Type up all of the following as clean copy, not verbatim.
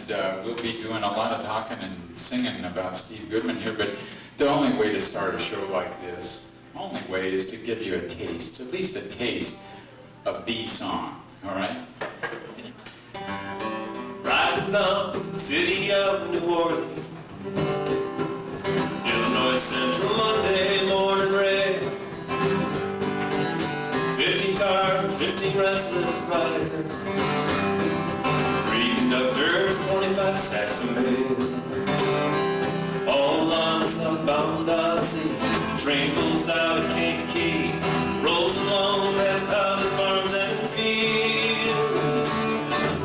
and we'll be doing a lot of talking and singing about Steve Goodman here, but the only way to start a show like this, only way is to give you a taste, at least a taste of the song, all right? Riding up in the city of New Orleans, Illinois Central Monday morning rain. 15 cars and 15 restless riders, 3 conductors, 25 sacks of mail. All on the southbound Odyssey, train pulls out of Kankakee, rolls along past houses, farms, and fields,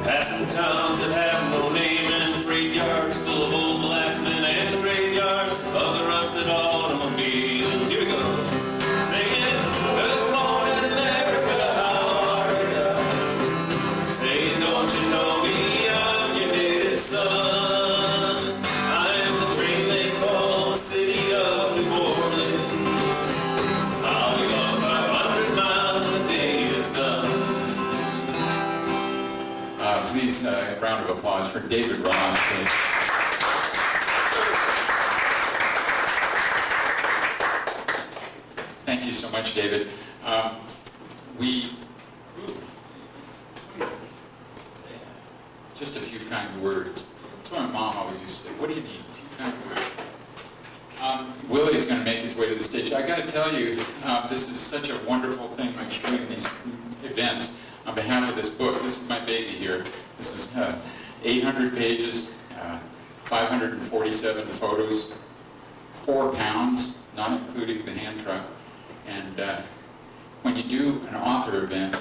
passing towns that have no name and freight yards full of old black men and graveyards of the rusted automobiles. Here we go, singing, good morning America, how are ya? Saying, don't you know me, I'm your native son. I'm the train they call the city of New Orleans. I'll be gone 500 miles when the day is done. Please, a round of applause for David Roth, please. Thank you so much, David. Just a few kind words. That's what my mom always used to say. What do you need? A few kind words. Willie's going to make his way to the stage. I got to tell you, this is such a wonderful thing, like doing these events on behalf of this book. This is my baby here. This is 800 pages, 547 photos, 4 pounds, not including the hand truck. And when you do an author event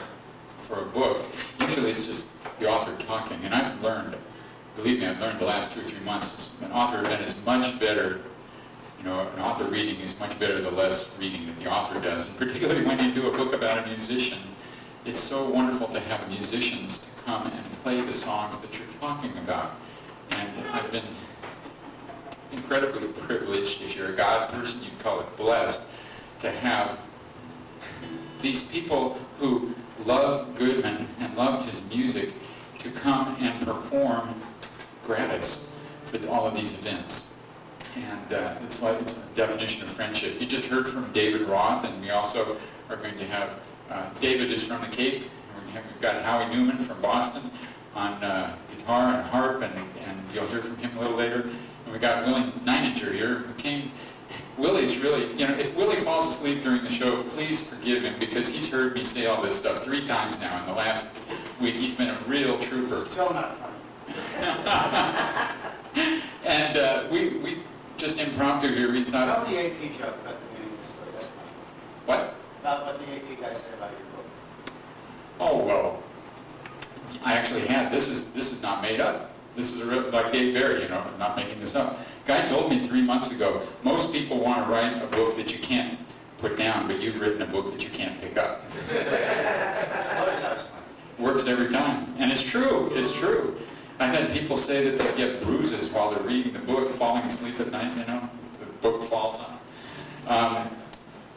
for a book, usually it's just the author talking. And I've learned, believe me, I've learned the last 2 or 3 months, an author event is much better. You know, an author reading is much better the less reading that the author does. And particularly when you do a book about a musician, it's so wonderful to have musicians to come and play the songs that you're talking about. And I've been incredibly privileged, if you're a God person, you'd call it blessed, to have these people who love Goodman and loved his music to come and perform gratis for all of these events. And it's a definition of friendship. You just heard from David Roth, and we also are going to have, David is from the Cape, and we've got Howie Newman from Boston on guitar and harp, and you'll hear from him a little later. And we got Willie Nininger here, who came. Willie's really, you know, if Willie falls asleep during the show, please forgive him, because he's heard me say all this stuff 3 times now in the last week. He's been a real trooper. Still not funny. And we just impromptu here, we thought... Tell the AP joke about the beginning of the story, that's funny. What? About what the AP guy said about your book. Oh, well, I actually had, this is not made up. This is a real, like Dave Barry, you know, I'm not making this up. Guy told me 3 months ago, most people want to write a book that you can't put down, but you've written a book that you can't pick up. Works every time. And it's true, it's true. I've had people say that they get bruises while they're reading the book, falling asleep at night, you know, the book falls on them.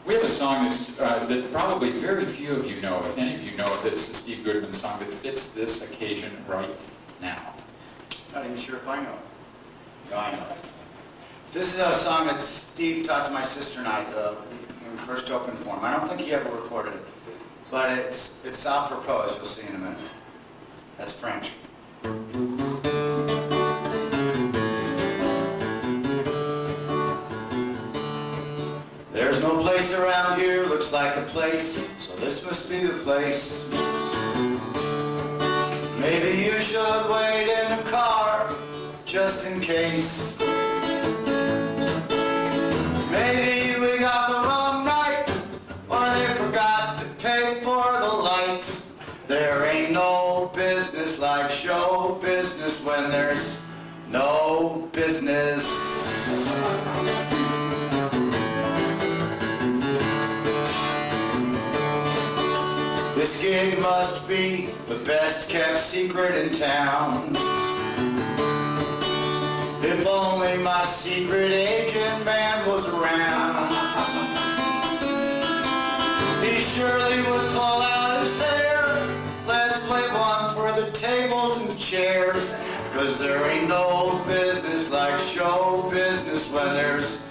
We have a song that probably very few of you know, if any of you know it, that's the Steve Goodman song that fits this occasion right now. Not even sure if I know it. No, I know it. This is a song that Steve taught to my sister and I in first open form. I don't think he ever recorded it, but it's a propos, you'll see in a minute. That's French. There's no place around here, looks like a place, so this must be the place. Maybe you should wait in the car, just in case. Maybe we got the wrong night, or they forgot to pay for the lights. There ain't no business like show business when there's no business. This gig must be the best kept secret in town. If only my secret agent man was around, he surely would pull out his hair. Let's play one for the tables and chairs. 'cause there ain't no business like show business when there's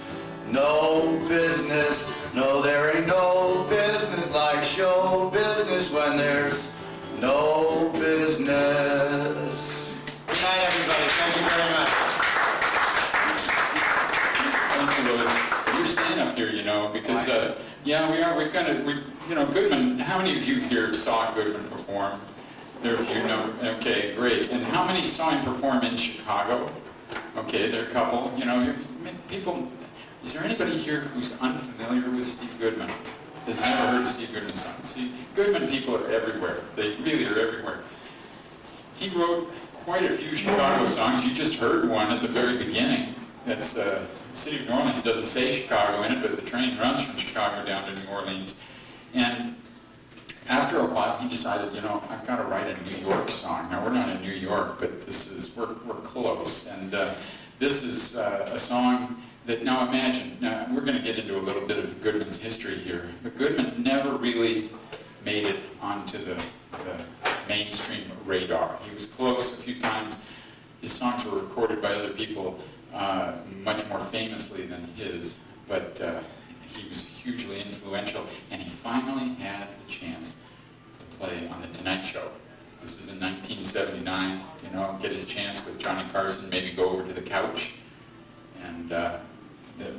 no business. No, there ain't no business like show business when there's no business. Good night, everybody. Thank you very much. Thank you, Willie. You're staying up here, you know, because, yeah, we are. We've got you know, Goodman. How many of you here saw Goodman perform? There are a few. No. Okay, great. And how many saw him perform in Chicago? Okay, there are a couple. You know, people. Is there anybody here who's unfamiliar with Steve Goodman? Has never heard of Steve Goodman songs? See, Goodman people are everywhere. They really are everywhere. He wrote quite a few Chicago songs. You just heard one at the very beginning. That's the city of New Orleans. Doesn't say Chicago in it, but the train runs from Chicago down to New Orleans. And after a while, he decided, you know, I've got to write a New York song. Now, we're not in New York, but we're close. And this is a song that, now imagine, now we're going to get into a little bit of Goodman's history here, but Goodman never really made it onto the mainstream radar. He was close a few times. His songs were recorded by other people much more famously than his, but he was hugely influential, and he finally had the chance to play on The Tonight Show. This is in 1979, you know, get his chance with Johnny Carson, maybe go over to the couch. And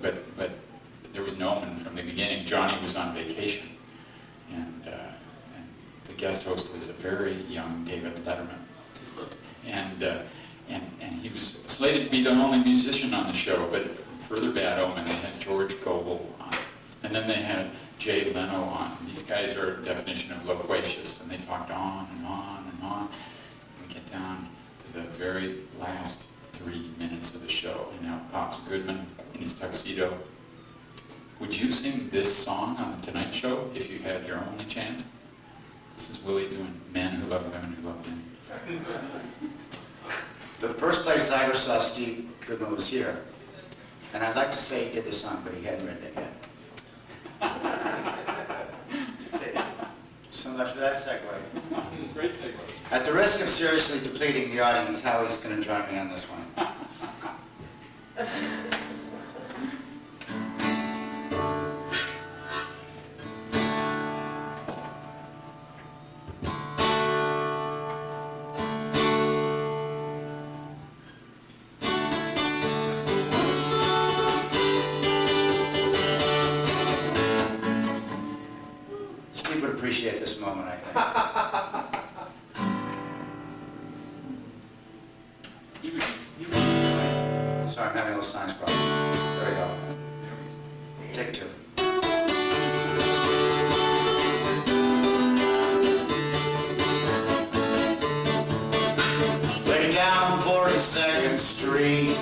but there was no one from the beginning. Johnny was on vacation, and the guest host was a very young David Letterman, and he was slated to be the only musician on the show. But further bad omen, they had George Gobel on, and then they had Jay Leno on. These guys are a definition of loquacious, and they talked on and on and on. We get down to the very last 3 minutes of the show, and now pops Goodman in his tuxedo. Would you sing this song on The Tonight Show if you had your only chance? This is Willie doing Men Who Love Women Who Love Men. The first place I ever saw Steve Goodman was here, and I'd like to say he did the song, but he hadn't written it yet. So much for that segue. Great segue. At the risk of seriously depleting the audience, Howie's going to join me on this one. Steve would appreciate this moment, I think. Sorry, I'm having a little science problem. There we go. Take two. Lay down 42nd Street,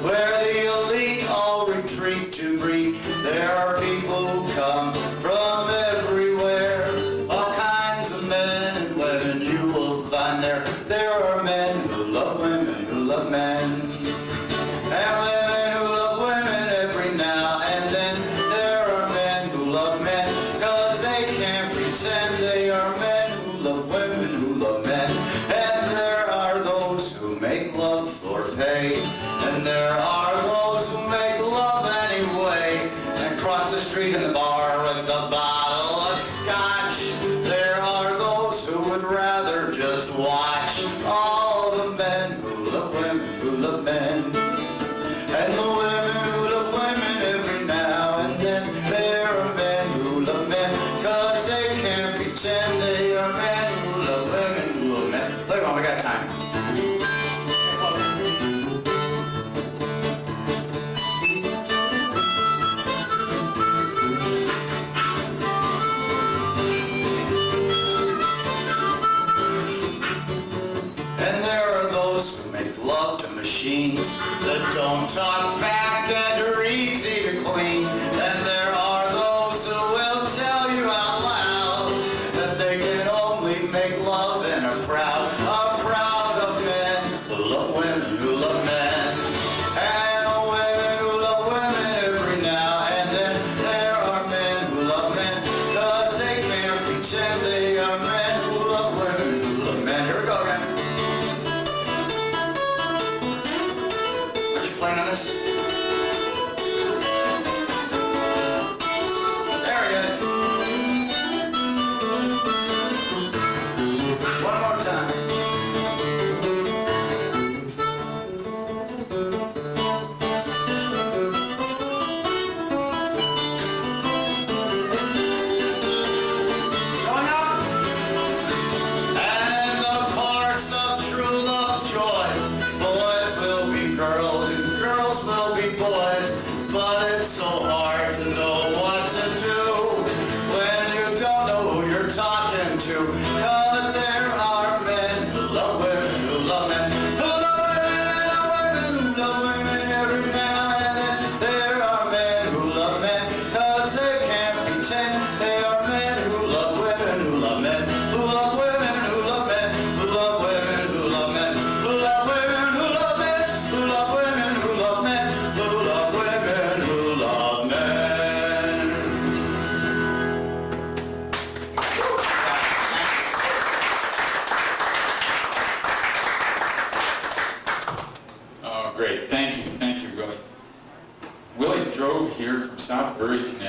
where the elite all retreat to breed. There are people who come from everywhere, all kinds of men and women you will find there. There are men who love women who love men, and women who love women every now and then. There are men who love men, 'cause they can't pretend. They are men who love women who love men. And there are those who make love for pay, and there are those who make love anyway, and cross the street in the bar with a bottle of scotch. There are those who would rather just watch all the men who love women who love men, and the women who love women every now and then. There are men who love men, 'cause they can't pretend. They are men who love women who love men. Later on, we got time. And there are those who make love to machines that don't talk back and are easy to clean. And there are those who will tell you out loud that they can only make love in a crowd of men who love women who love men, and women who love women every now and then. There are men who love men, 'cause they can't pretend. They are men who love women who love men. Here we go again.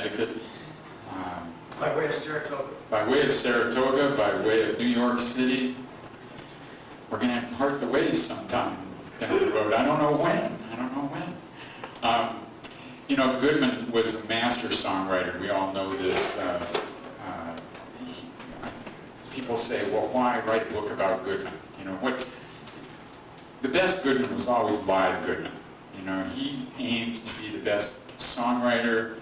Connecticut, By way of Saratoga. by way of Saratoga, by way of New York City. We're going to part the ways sometime down the road. I don't know when. You know, Goodman was a master songwriter. We all know this. People say, well, why write a book about Goodman? You know, the best Goodman was always live Goodman. You know, he aimed to be the best songwriter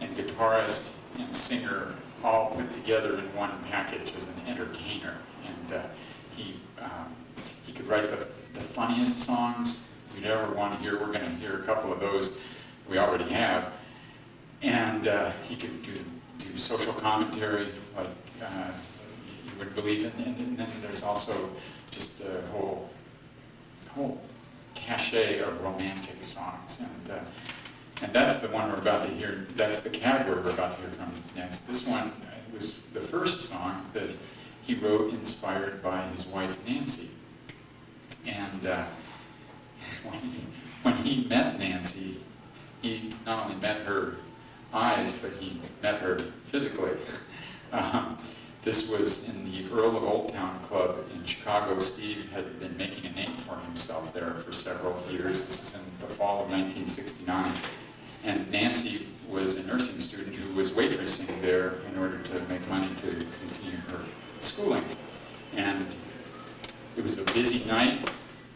and guitarist and singer all put together in one package as an entertainer. And he could write the funniest songs you'd ever want to hear. We're going to hear a couple of those we already have. And he could do social commentary like you would believe in. And then there's also just a whole cachet of romantic songs. And that's the one we're about to hear. That's the category we're about to hear from next. This one was the first song that he wrote inspired by his wife Nancy. And when he met Nancy, he not only met her eyes, but he met her physically. This was in the Earl of Old Town Club in Chicago. Steve had been making a name for himself there for several years. This is in the fall of 1969. And Nancy was a nursing student who was waitressing there in order to make money to continue her schooling. And it was a busy night.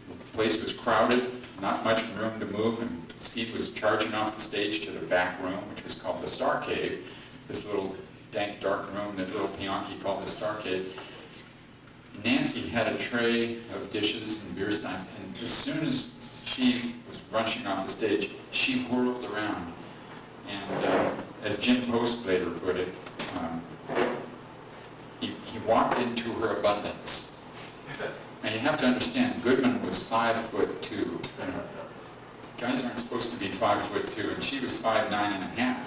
The place was crowded, not much room to move, and Steve was charging off the stage to the back room, which was called the Star Cave, this little dank, dark room that Earl Pianki called the Star Cave. Nancy had a tray of dishes and beer steins, and as soon as Steve was rushing off the stage, she whirled around. And as Jim Post later put it, he walked into her abundance. Now you have to understand, Goodman was 5'2". You know, guys aren't supposed to be 5'2", and she was 5'9½".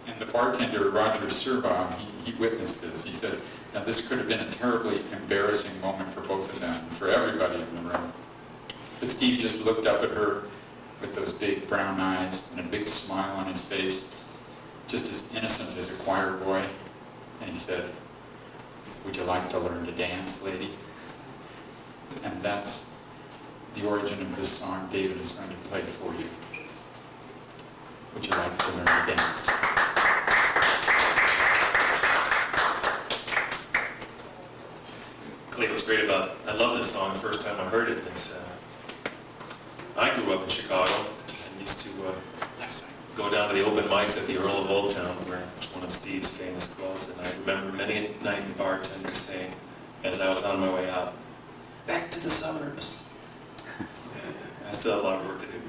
And the bartender, Roger Serbaugh, he witnessed this. He says, now this could have been a terribly embarrassing moment for both of them, for everybody in the room. But Steve just looked up at her with those big brown eyes and a big smile on his face, just as innocent as a choir boy. And he said, would you like to learn to dance, lady? And that's the origin of this song David is going to play for you. Would you like to learn to dance? Clay, what's great about I love this song the first time I heard it. I grew up in Chicago and used to go down to the open mics at the Earl of Old Town, where one of Steve's famous clubs, and I remember many a night the bartender saying, as I was on my way out, back to the suburbs. I still have a lot of work to do.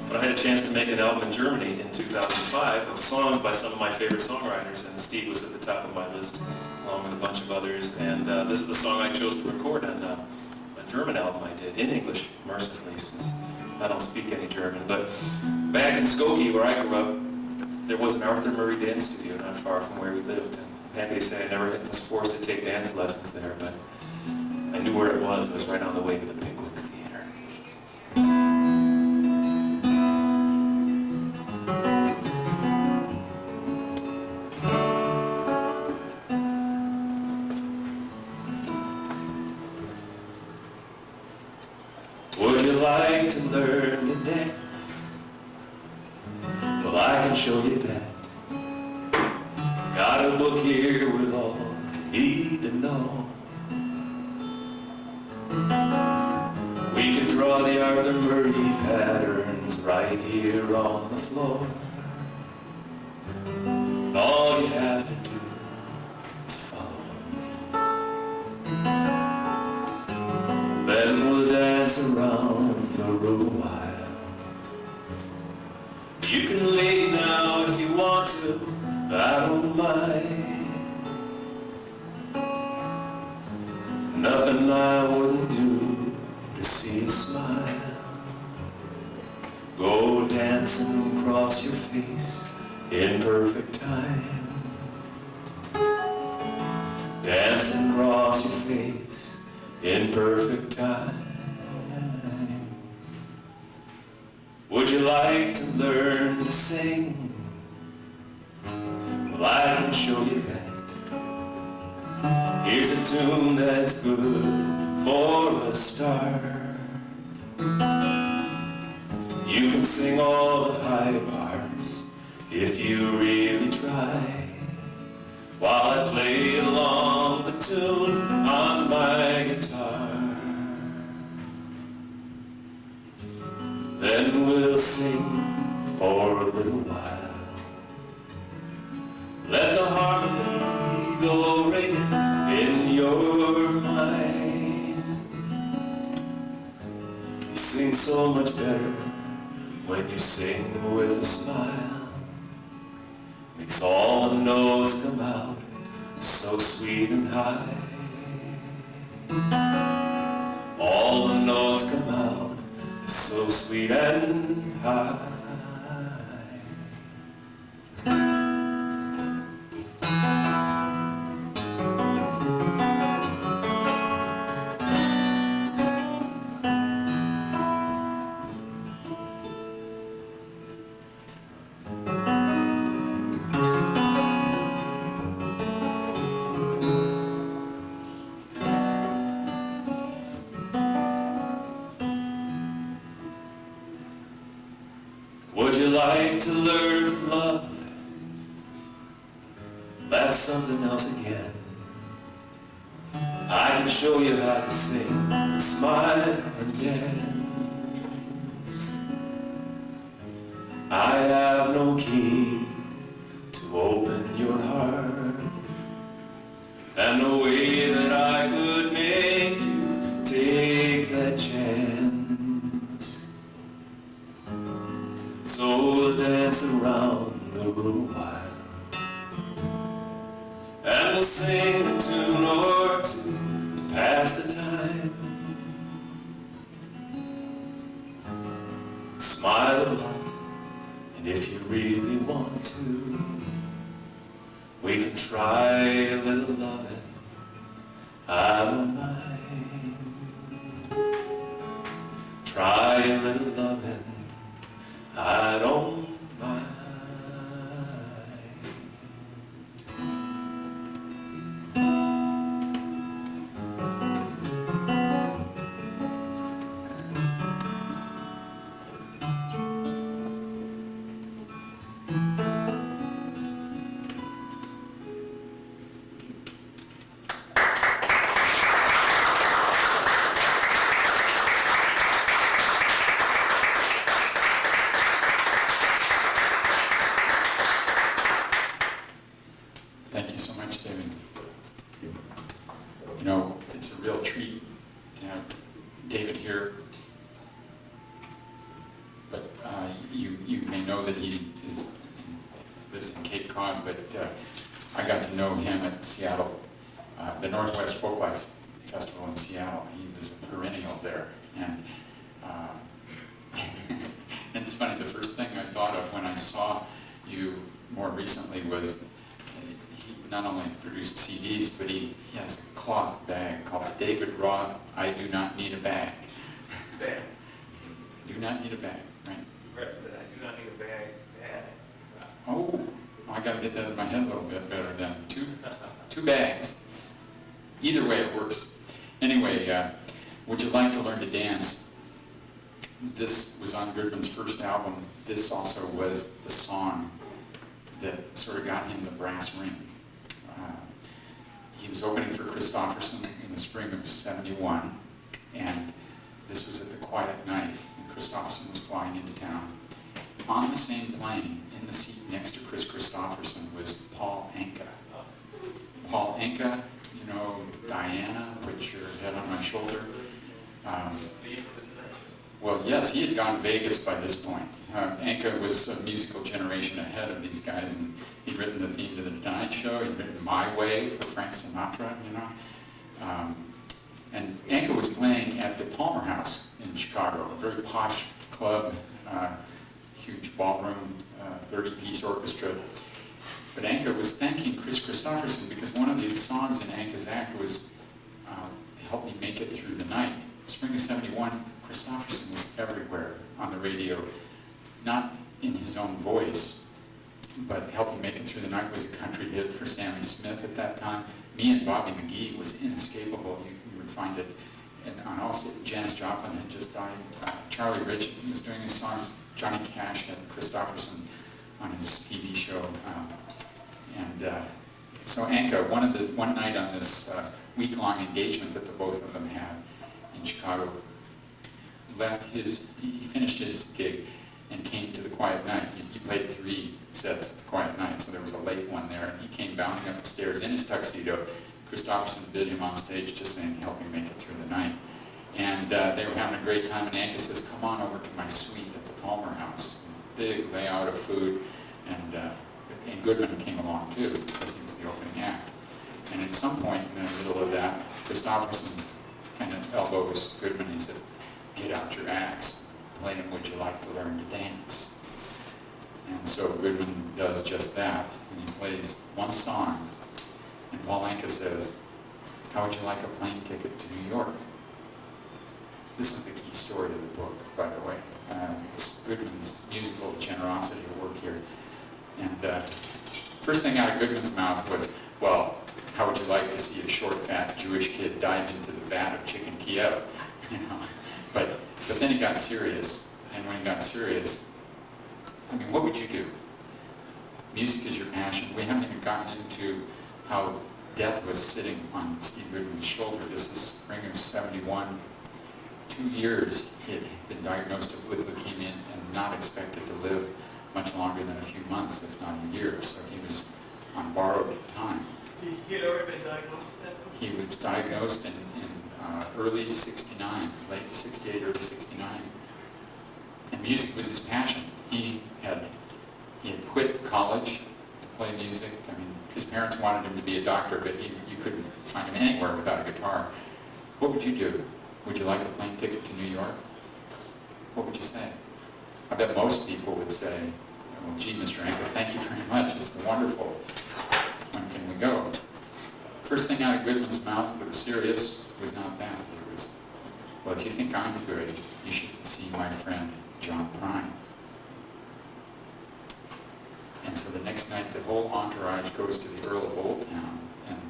But I had a chance to make an album in Germany in 2005 of songs by some of my favorite songwriters, and Steve was at the top of my list, along with a bunch of others. And this is the song I chose to record on a German album I did, in English, mercifully, since I don't speak any German. But back in Skokie, where I grew up, there was an Arthur Murray dance studio not far from where we lived. And I'm happy to say I never was forced to take dance lessons there, but I knew where it was. It was right on the way to the Pickwick Theater. Would you like to learn to dance? Well, I can show you that. Got a book here with all you need to know. We can draw the Arthur Murray patterns right here on the floor. All you have to do is follow me. Then we'll dance around for a while. You can leave now if you want to, I don't mind. Nothing I wouldn't do to see you smile. Go dancing across your face in perfect time. Dancing across your face in perfect time. you like to learn to sing? Well, I can show you that. Here's a tune that's good for a start. You can sing all the high parts if you really try, while I play along the tune on my guitar. Then we'll sing for a little while. Let the harmony go ringing in your mind. You sing so much better when you sing with a smile. Makes all the notes come out so sweet and high. All the notes come out so sweet and high. Would you like to learn to love? That's something else again. I can show you how to sing and smile and dance. I have no key to open your heart, and no way that I could make you take that chance. So we'll dance around the room a while, and we'll sing a tune or two to pass the time. Smile a lot, and if you really want to, we can try a little loving. I don't mind. Try a little loving. I don't mind. Thank you so much, David. You know, it's a real treat to have David here. But you may know that he lives in Cape Cod, but I got to know him at Seattle, the Northwest Folklife Festival in Seattle. He was a perennial there. And and it's funny, the first thing I thought of when I saw you more recently was he not only produced CDs, but he has a cloth bag called David Roth, I Do Not Need a Bag. Bag. Do not need a bag, right? Right, I do not need a bag. Oh, I gotta get that in my head a little bit better then. Two bags. Either way it works. Anyway, would you like to learn to dance? This was on Goodman's first album. This also was the song that sort of got him the brass ring. He was opening for Christofferson in the spring of '71, and this was at the Quiet Night, and Christofferson was flying into town. On the same plane, in the seat next to Chris Christofferson, was Paul Anka. Paul Anka, you know, Diana, put your head on my shoulder. Well, yes, he had gone Vegas by this point. Anka was a musical generation ahead of these guys, and he'd written the theme to The Tonight Show. He'd written My Way for Frank Sinatra, you know. And Anka was playing at the Palmer House in Chicago, a very posh club, huge ballroom, 30-piece orchestra. But Anka was thanking Chris Christofferson because one of the songs in Anka's act was Help Me Make It Through the Night. Spring of '71, Christofferson was everywhere on the radio not in his own voice, but Helping Make It Through the Night was a country hit for Sammy Smith at that time. Me and Bobby McGee was inescapable. You would find it, and also Janis Joplin had just died. Charlie Rich was doing his songs. Johnny Cash had Christopherson on his TV show. So Anka, one night on this week-long engagement that the both of them had in Chicago, he finished his gig and came to the Quiet Night. He played 3 sets at the Quiet Night, so there was a late one there, and he came bounding up the stairs in his tuxedo. Christopherson bid him on stage just saying, "Help me make it through the night." And they were having a great time, and Anka says, "Come on over to my suite at the Palmer House." Big layout of food, and Goodman came along too, because he was the opening act. And at some point in the middle of that, Christopherson kind of elbows Goodman and he says, "Get out your axe, play him Would You Like to Learn to Dance?" And so Goodman does just that, and he plays one song, and Paul Anka says, "How would you like a plane ticket to New York?" This is the key story of the book, by the way. It's Goodman's musical generosity at work here. And first thing out of Goodman's mouth was, "Well, how would you like to see a short, fat Jewish kid dive into the vat of chicken Kiev?" You know? But then he got serious, and when he got serious, I mean, what would you do? Music is your passion. We haven't even gotten into how death was sitting on Steve Goodman's shoulder. This is spring of '71. 2 years he had been diagnosed with leukemia and not expected to live much longer than a few months, if not a year. So he was on borrowed time. He had already been diagnosed with that? He was diagnosed in early '69, late '68, early '69. And music was his passion. He had quit college to play music. I mean, his parents wanted him to be a doctor, but you couldn't find him anywhere without a guitar. What would you do? Would you like a plane ticket to New York? What would you say? I bet most people would say, "Well, gee, Mr. Anka, thank you very much. It's wonderful. When can we go?" First thing out of Goodman's mouth that was serious was not that. It was, "Well, if you think I'm good, you should see my friend John Prine." And so the next night, the whole entourage goes to the Earl of Old Town and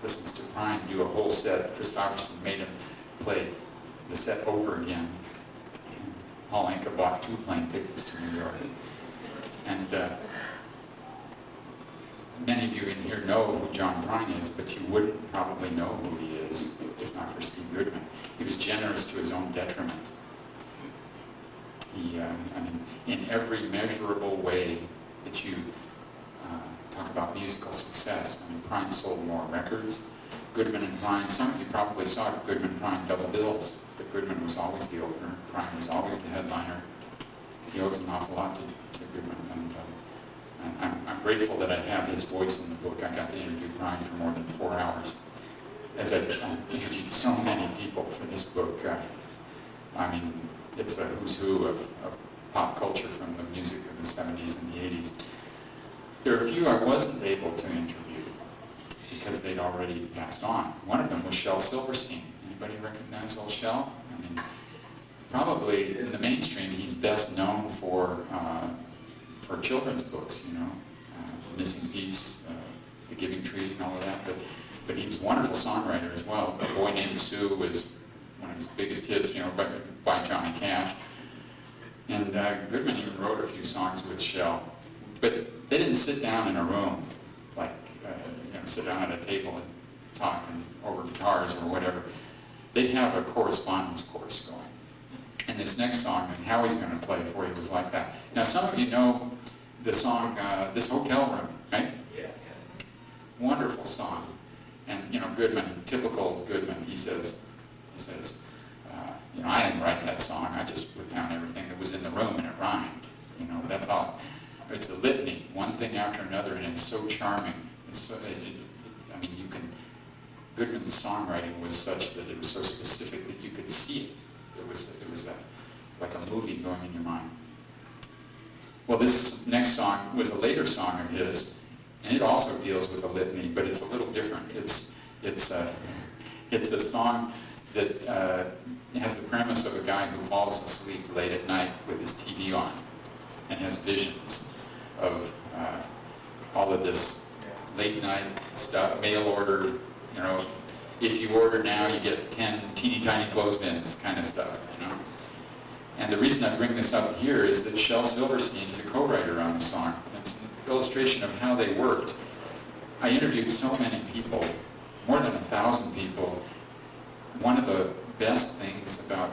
listens to Prine do a whole set. Christopherson made him play the set over again. And Paul Anka bought 2 plane tickets to New York. And many of you in here know who John Prine is, but you wouldn't probably know who he is if not for Steve Goodman. He was generous to his own detriment. He, I mean, in every measurable way that you talk about musical success. I mean, Prine sold more records. Goodman and Prine, some of you probably saw Goodman Prine double bills, but Goodman was always the opener. Prine was always the headliner. He owes an awful lot to Goodman, and I'm grateful that I have his voice in the book. I got to interview Prine for more than 4 hours. As I've interviewed so many people for this book, I mean, it's a who's who of pop culture from the music of the 70s and the 80s. There are a few I wasn't able to interview because they'd already passed on. One of them was Shel Silverstein. Anybody recognize old Shel? I mean, probably in the mainstream, he's best known for children's books, you know, Missing Piece, The Giving Tree, and all of that. But he was a wonderful songwriter as well. A Boy Named Sue was one of his biggest hits, you know, by Johnny Cash. And Goodman even wrote a few songs with Shel. But they didn't sit down in a room, like, sit down at a table and talk over guitars or whatever. They'd have a correspondence course going. And this next song that Howie's going to play for you was like that. Now, some of you know the song, This Hotel Room, right? Yeah. Wonderful song. And, you know, Goodman, typical Goodman, he says, I didn't write that song. I just put down everything that was in the room and it rhymed. You know, that's all. It's a litany, one thing after another, and it's so charming. It's so, I mean, Goodman's songwriting was such that it was so specific that you could see it. It was like a movie going in your mind. Well, this next song was a later song of his, and it also deals with a litany, but it's a little different. It's a song that has the premise of a guy who falls asleep late at night with his TV on. and has visions of all of this late night stuff, mail order, you know, if you order now you get 10 teeny tiny clothespins kind of stuff, you know. And the reason I bring this up here is that Shel Silverstein is a co-writer on the song. It's an illustration of how they worked. I interviewed so many people, more than 1,000 people. One of the best things about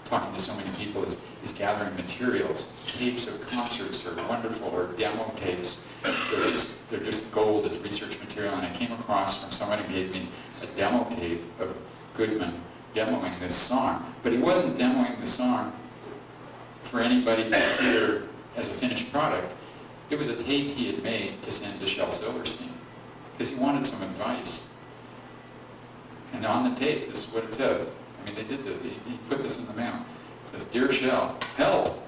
talking to so many people is gathering materials. Tapes of concerts are wonderful, or demo tapes. They're just gold as research material. And I came across from someone who gave me a demo tape of Goodman demoing this song. But he wasn't demoing the song for anybody to hear as a finished product. It was a tape he had made to send to Shel Silverstein because he wanted some advice. And on the tape, this is what it says. I mean, he put this in the mail. It says, "Dear Shel, help!"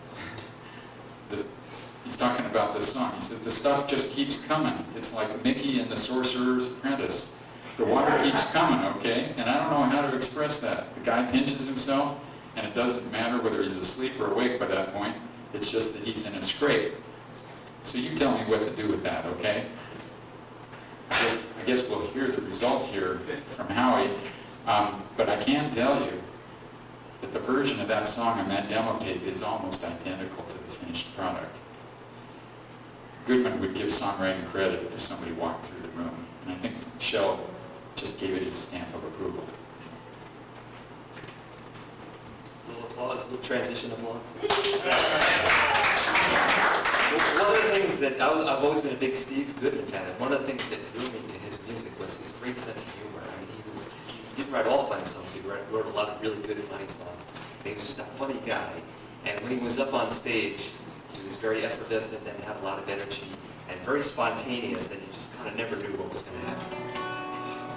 He's talking about this song. He says, "The stuff just keeps coming. It's like Mickey and the Sorcerer's Apprentice. The water keeps coming, okay? And I don't know how to express that. The guy pinches himself, and it doesn't matter whether he's asleep or awake by that point. It's just that he's in a scrape. So you tell me what to do with that, okay?" I guess we'll hear the result here from Howie, but I can tell you that the version of that song on that demo tape is almost identical to the finished product. Goodman would give songwriting credit if somebody walked through the room, and I think Shel just gave it his stamp of approval. A little applause, a little transition applause. One of the things that I've always been a big Steve Goodman fan, and one of the things that drew me to his music was his great sense of humor. I mean, he didn't write all funny songs, he wrote a lot of really good funny songs. And he was just a funny guy, and when he was up on stage, he was very effervescent and had a lot of energy, and very spontaneous, and you just kind of never knew what was going to happen.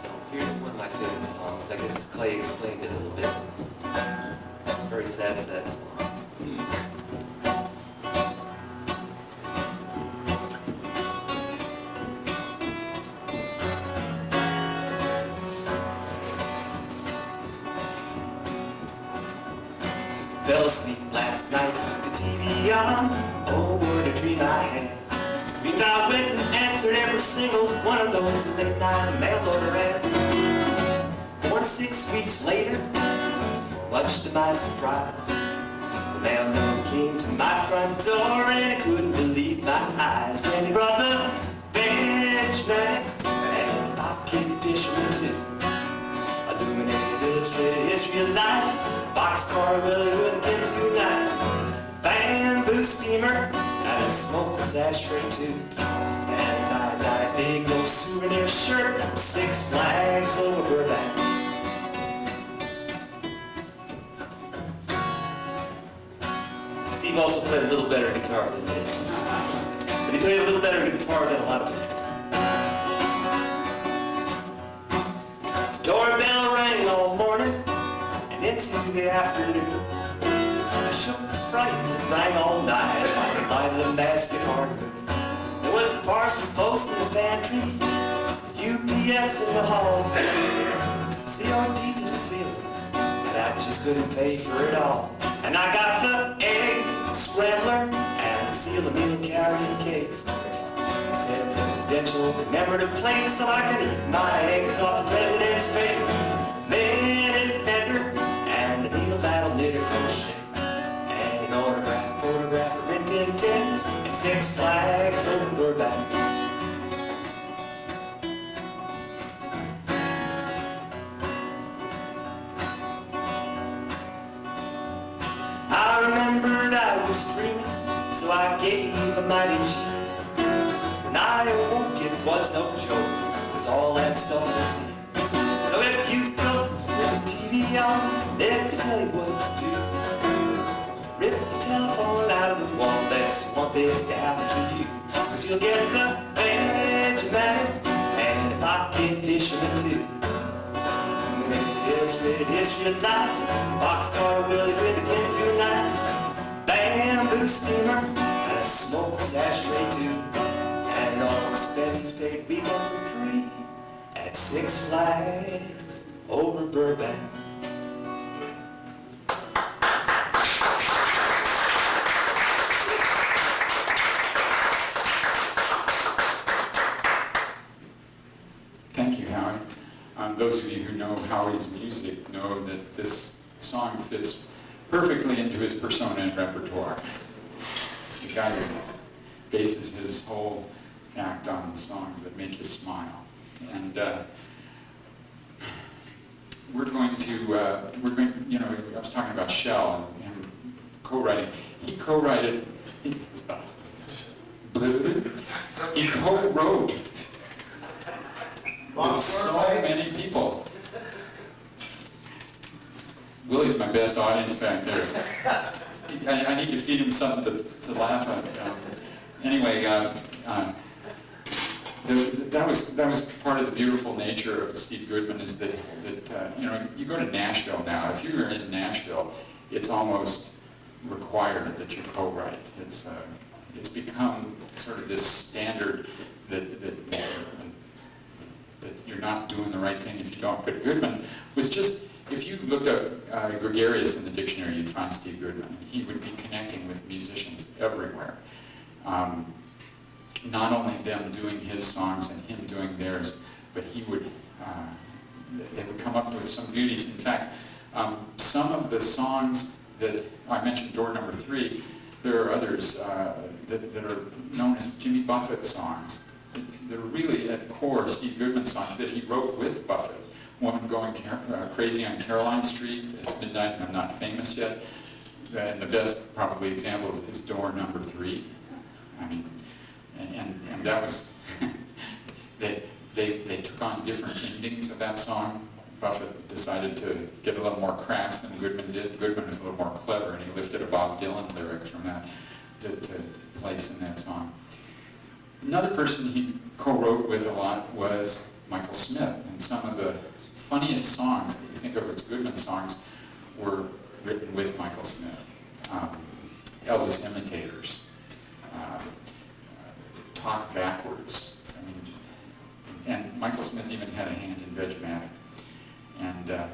So here's one of my favorite songs. I guess Clay explained it a little bit. Very sad, sad song. Fell asleep last night, the TV on. Oh, what a dream I had. Dreamed I went and answered every single one of those late night mail order ads. 4 to 6 weeks later, much to my surprise, the mailman came to my front door and I couldn't believe my eyes when he brought the Vegematic and pocket fisherman too. Illuminated, illustrated history of life, boxcar Willie with a kids unite, bamboo steamer and a smokeless ashtray too, and a tie-dye big no souvenir shirt from 6 Flags over Burbank. Steve also played a little better guitar than me, but he played a little better guitar than a lot of people. Doorbell rang all morning and into the afternoon. I shook the frames and rang all night by the light of the basket hard moon. There was a parcel post in the pantry, UPS in the hall, COD to the ceiling, and I just couldn't pay for it all. And I got the egg scrambler and the seal of meal carrying case. It said a presidential commemorative plate so I could eat my eggs off the president's face. Minute mender and a needle that'll knit a crochet, and an autograph photograph of Rin Tin Tin and 6 Flags over Burbank. I remembered I was dreaming, so I gave a mighty cheap. When I awoke, it was no joke, 'cause all that stuff was seen. So if you've got the TV on, let me tell you what to do. Rip the telephone out of the wall, let's want this to happen to you. 'Cause you'll get the Vegematic and a pocket fisherman too. Illustrated history of life, boxcar Willie with a kids unite, bamboo steamer and a smokeless ashtray too, and all expenses paid weekend for free at 6 Flags over Burbank. Howie's music know that this song fits perfectly into his persona and repertoire. It's the guy who bases his whole act on songs that make you smile. And we're going, you know, I was talking about Shell and him co-writing. He co-wrote with so many people. Willie's my best audience back there. I need to feed him something to laugh at. Anyway, that was part of the beautiful nature of Steve Goodman, is that you know, you go to Nashville now. If you're in Nashville, it's almost required that you co-write. It's become sort of this standard that you're not doing the right thing if you don't. But Goodman was just, if you looked up gregarious in the dictionary, you'd find Steve Goodman. He would be connecting with musicians everywhere. Not only them doing his songs and him doing theirs, but they would come up with some beauties. In fact, some of the songs that I mentioned, Door Number 3, there are others that are known as Jimmy Buffett songs. They're really at core Steve Goodman songs that he wrote with Buffett. Woman Going Crazy on Caroline Street, It's Midnight and I'm Not Famous Yet. And the best probably example is Door Number 3. I mean, and that was, they took on different endings of that song. Buffett decided to get a little more crass than Goodman did. Goodman was a little more clever, and he lifted a Bob Dylan lyric from that to place in that song. Another person he co-wrote with a lot was Michael Smith, and some of the funniest songs that you think of as Goodman songs were written with Michael Smith. Elvis imitators, Talk Backwards. I mean, and Michael Smith even had a hand in Vegematic. And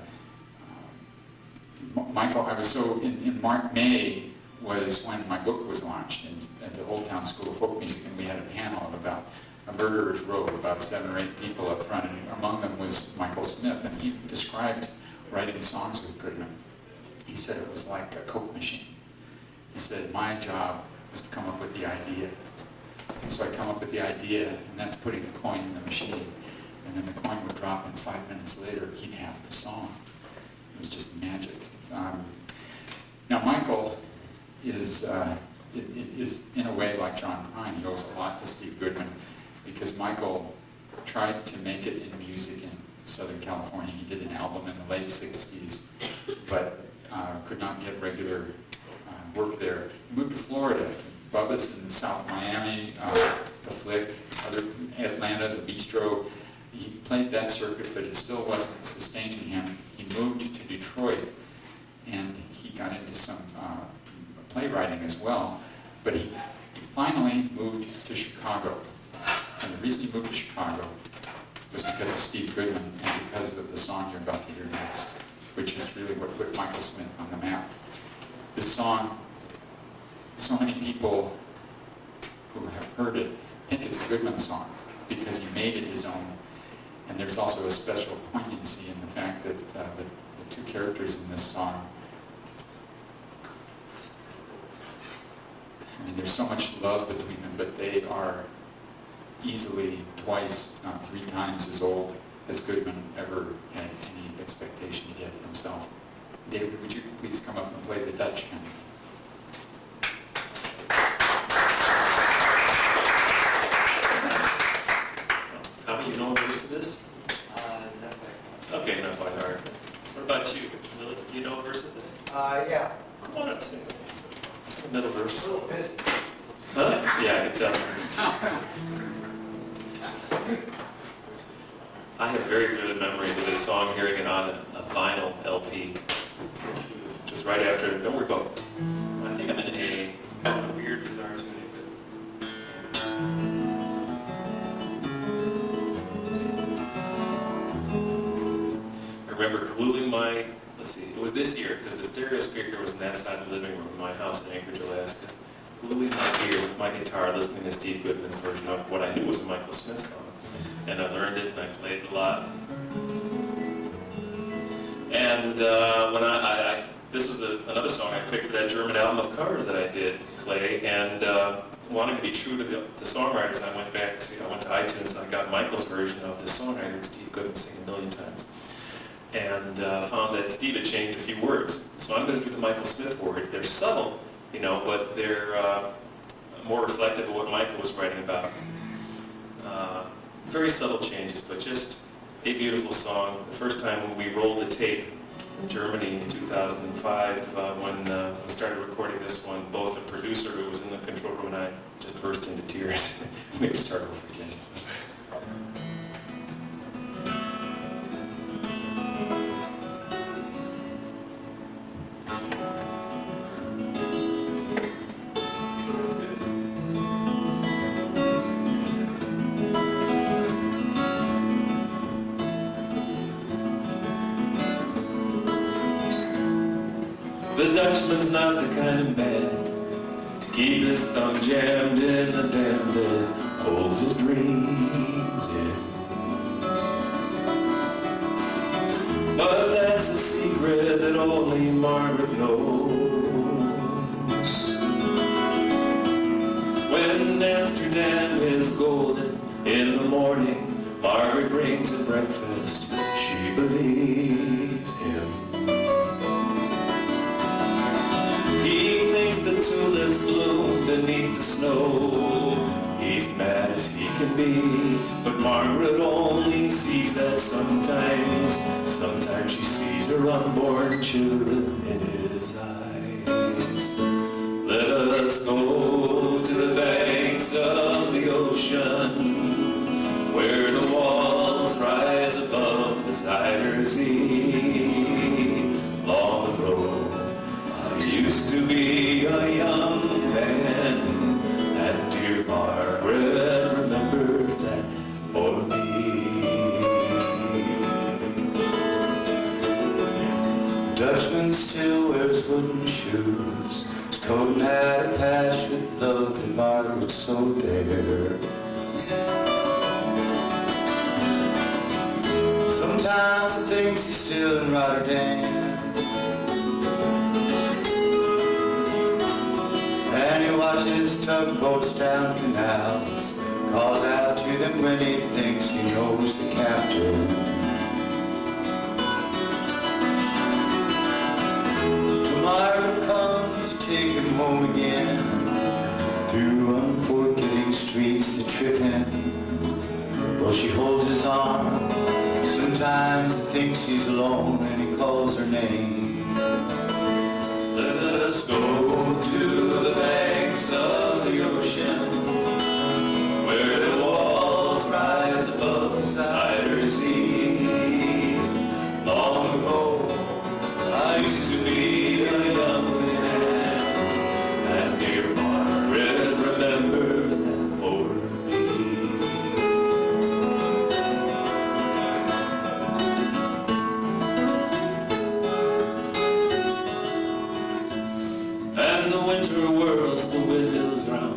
Michael, I was so, in May was when my book was launched at the Old Town School of Folk Music, and we had a panel about a murderer's row, about 7 or 8 people up front, and among them was Michael Smith, and he described writing songs with Goodman. He said it was like a Coke machine. He said, my job was to come up with the idea. So I come up with the idea, and that's putting the coin in the machine. And then the coin would drop, and 5 minutes later, he'd have the song. It was just magic. Now, Michael is in a way like John Prine. He owes a lot to Steve Goodman, because Michael tried to make it in music in Southern California. He did an album in the late 60s, but could not get regular work there. He moved to Florida. Bubba's in South Miami, the Flick, Atlanta, the Bistro. He played that circuit, but it still wasn't sustaining him. He moved to Detroit, and he got into some playwriting as well, but he finally moved to Chicago. And the reason he moved to Chicago was because of Steve Goodman and because of the song you're about to hear next, which is really what put Michael Smith on the map. This song, so many people who have heard it think it's a Goodman song because he made it his own. And there's also a special poignancy in the fact that the two characters in this song, I mean, there's so much love between them, but they are easily twice, if not 3 times as old as Goodman ever had any expectation to get himself. David, would you please come up and play the Dutchman? How do you know a verse of this? Not quite. Okay, not quite hard. What about you, Willie? Do you know a verse of this? Yeah. Come on up, sing it. Sing the middle verse. A little busy. Huh? Yeah, I can tell. I have very vivid memories of this song, hearing it on a vinyl LP. Just right after, don't worry about it. I think I'm in a weird, bizarre tuning, but... I remember gluing my, let's see, it was this year, because the stereo speaker was on that side of the living room in my house in Anchorage, Alaska. Gluing my ear with my guitar, listening to Steve Goodman's version of what I knew was a Michael Smith song. And I learned it, and I played it a lot. And when this was another song I picked for that German album of covers that I did, Clay, and wanting to be true to the songwriters, I went to iTunes and I got Michael's version of this song I heard Steve Goodman sing a million times, and found that Steve had changed a few words. So I'm going to do the Michael Smith words. They're subtle, you know, but they're more reflective of what Michael was writing about. Very subtle changes, but just a beautiful song. The first time when we rolled the tape in Germany in 2005, when we started recording this one, both the producer who was in the control room and I just burst into tears. We had to start over again. That's good. The Dutchman's not the kind of man to keep his thumb jammed in the dam that holds his dreams in. But that's a secret that only Margaret knows. When Amsterdam is golden in the morning, Margaret brings him breakfast, she believes him. He thinks the tulips bloom beneath the snow. He's mad as he can be, but Margaret only sees that sometimes. Sometimes she sees her unborn children in his eyes. Let us go to the banks of the ocean, where the walls rise above the Zuyder Zee. Long ago, I used to be a young man, and dear Margaret remembers that for me. Dutchman still wears wooden shoes. His coat and hat are patched with love that Margaret sewed there. Sometimes he thinks he's still in Rotterdam, and he watches tugboats down canals, calls out to them when he thinks he knows the captain. Tomorrow comes to take him home again, through unforgiving streets that trip him. Though she holds his arm, sometimes he thinks he's alone and he calls her name. Let us go to the banks of the ocean, where the walls rise above the Zuyder Zee. Long ago, I used to be a young man, and dear Margaret remembers that for me. And the winter whirls the windmills round.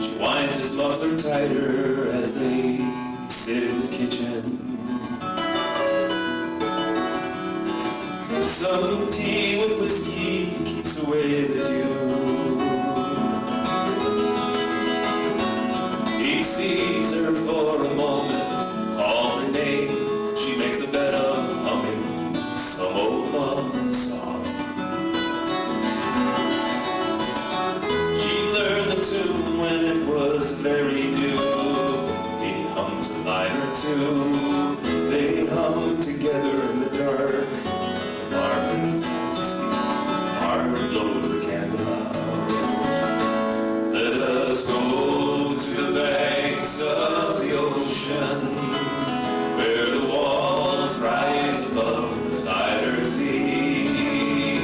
She winds his muffler tighter as they sit in the kitchen. Some tea with whiskey keeps away the dew. He sees her for a moment, calls her name. She makes the bed of humming some old love song. She learned the tune when it was very new. He hums a line or two. They hum together in the dark. Margaret falls asleep. Margaret blows the candle out. Let us go to the banks of the ocean, where the walls rise above the Zuyder Zee.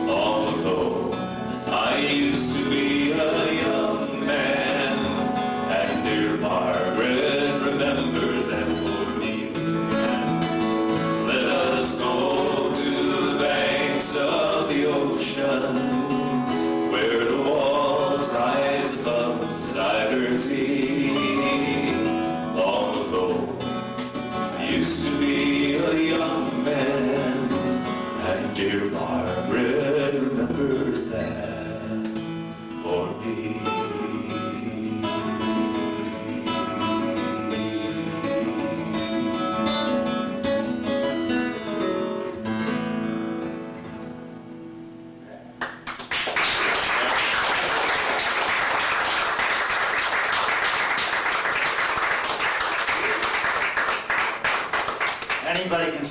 Long ago, I used to be a young man, and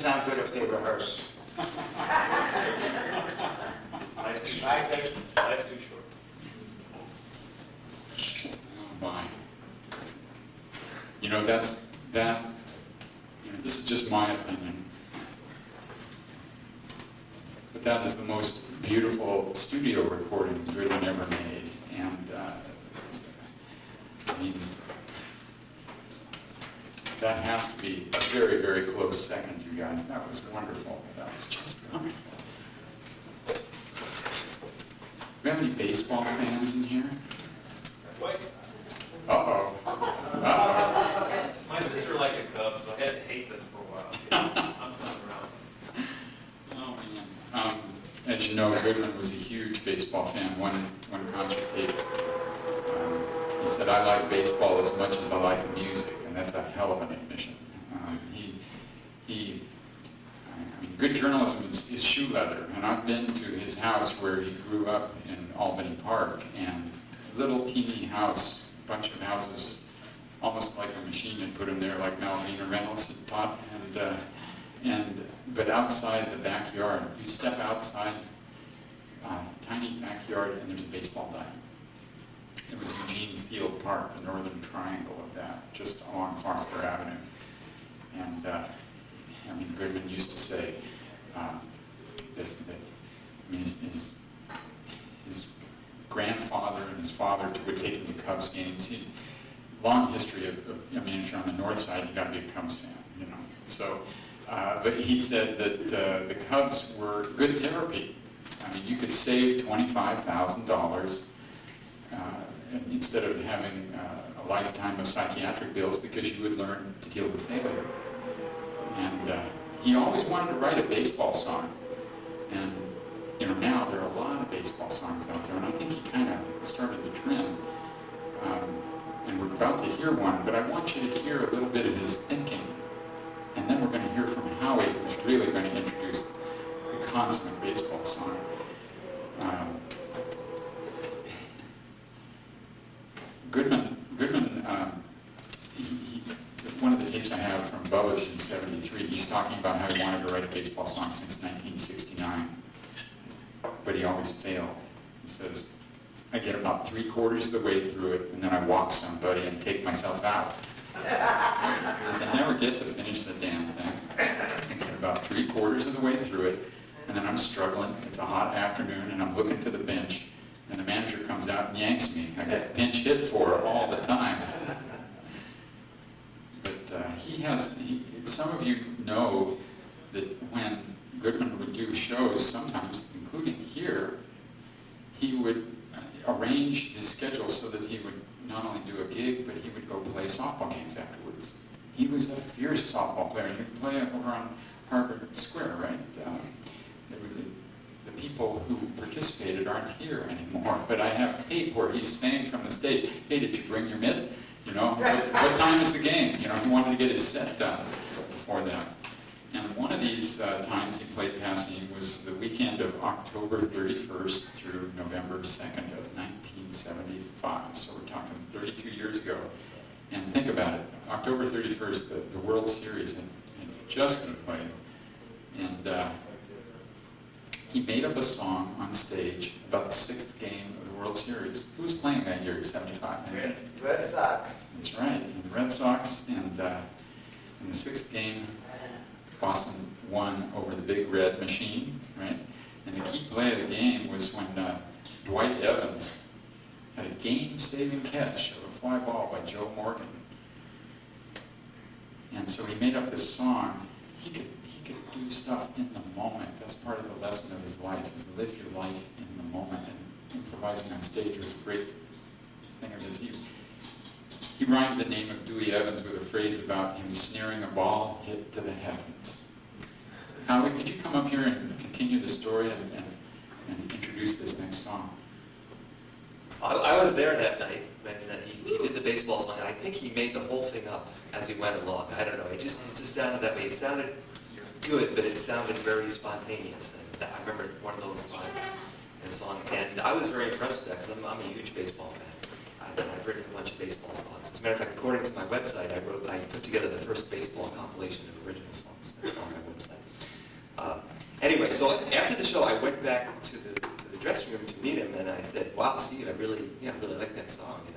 sound good if they rehearse. Life's too Right, Dave? short. Life's too short. Oh my. You know, this is just my opinion. But that is the most beautiful studio recording Goodman ever made. And, I mean, that has to be a very, very close second, you guys. That was wonderful. That was just wonderful. Do we have any baseball fans in here? White Sox. Uh-oh. Uh-oh. My sister liked the Cubs, so I had to hate them for a while. I'm coming around. Oh, man. As you know, Goodman was a huge baseball fan. One concert tape, he said, "I like baseball as much as I like music," and that's a hell of an admission. I mean, good journalism is shoe leather, and I've been to his house where he grew up in Albany Park, and little teeny house, bunch of houses, almost like a machine had put him there, like Malvina Reynolds had taught, but outside the backyard, you step outside, tiny backyard, and there's a baseball diamond. It was Eugene Field Park, the northern triangle of that, just along Foster Avenue. And I mean, Goodman used to say that I mean, his grandfather and his father would take him to Cubs games. Long history of, I mean, if you're on the north side, you got to be a Cubs fan, you know. So, but he said that the Cubs were good therapy. I mean, you could save $25,000 instead of having a lifetime of psychiatric bills because you would learn to deal with failure. And he always wanted to write a baseball song. And, you know, now there are a lot of baseball songs out there, and I think he kind of started the trend. And we're about to hear one, but I want you to hear a little bit of his thinking. And then we're going to hear from Howie, who's really going to introduce the consummate baseball song. Goodman, one of the tapes I have from Bubba's in '73, he's talking about how he wanted to write a baseball song since 1969, but he always failed. He says, "I get about 3/4 of the way through it, and then I walk somebody and take myself out." He says, "I never get to finish the damn thing. I get about 3/4 of the way through it, and then I'm struggling. It's a hot afternoon, and I'm looking to the bench, and the manager comes out and yanks me. I get pinch hit for all the time." But some of you know that when Goodman would do shows, sometimes, including here, he would arrange his schedule so that he would not only do a gig, but he would go play softball games afterwards. He was a fierce softball player. He would play over on Harvard Square, right? The people who participated aren't here anymore, but I have tape where he's saying from the stage, "Hey, did you bring your mitt? You know, what time is the game?" You know, he wanted to get his set done before that. And one of these times he played Passim was the weekend of October 31st through November 2nd of 1975. So we're talking 32 years ago. And think about it, October 31st, the World Series had just been played. And he made up a song on stage about the 6th game of the World Series. Who was playing that year, 75? Red Sox. That's right, and the Red Sox. And in the 6th game, Boston won over the Big Red Machine, right? And the key play of the game was when Dwight Evans had a game-saving catch of a fly ball by Joe Morgan. And so he made up this song. He could do stuff in the moment. That's part of the lesson of his life, is live your life in the moment. And improvising on stage was a great thing of his. He rhymed the name of Dewey Evans with a phrase about him snaring a ball hit to the heavens. Howie, could you come up here and continue the story and introduce this next song? I was there that night when he did the baseball song, and I think he made the whole thing up as he went along. I don't know, it just sounded that way. It sounded good, but it sounded very spontaneous. And I remember one of those lines in the song, and I was very impressed with that because I'm a huge baseball fan. I I've written a bunch of baseball songs. As a matter of fact, according to my website, I put together the first baseball compilation of original songs. That's on my website. Anyway, so after the show, I went back to the dressing room to meet him, and I said, "Wow, Steve, I really like that song." And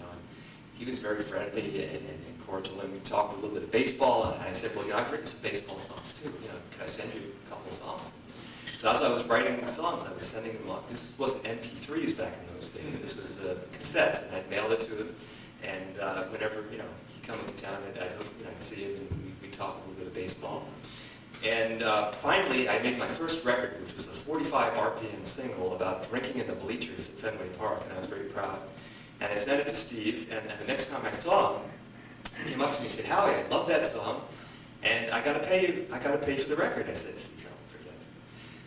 he was very friendly and cordial, and we talked a little bit of baseball. And I said, "Well, I've written some baseball songs too. Can I send you a couple of songs?" So as I was writing these songs, I was sending them on. This wasn't MP3s back in those days. This was cassettes, and I'd mail it to him. And whenever he'd come into town, I'd see him, and we'd talk a little bit of baseball. And finally, I made my first record, which was a 45 RPM single about drinking in the bleachers at Fenway Park, and I was very proud. And I sent it to Steve, and the next time I saw him, he came up to me and said, "Howie, I love that song, and I gotta pay you. I gotta pay for the record." I said, "Steve, no, forget it."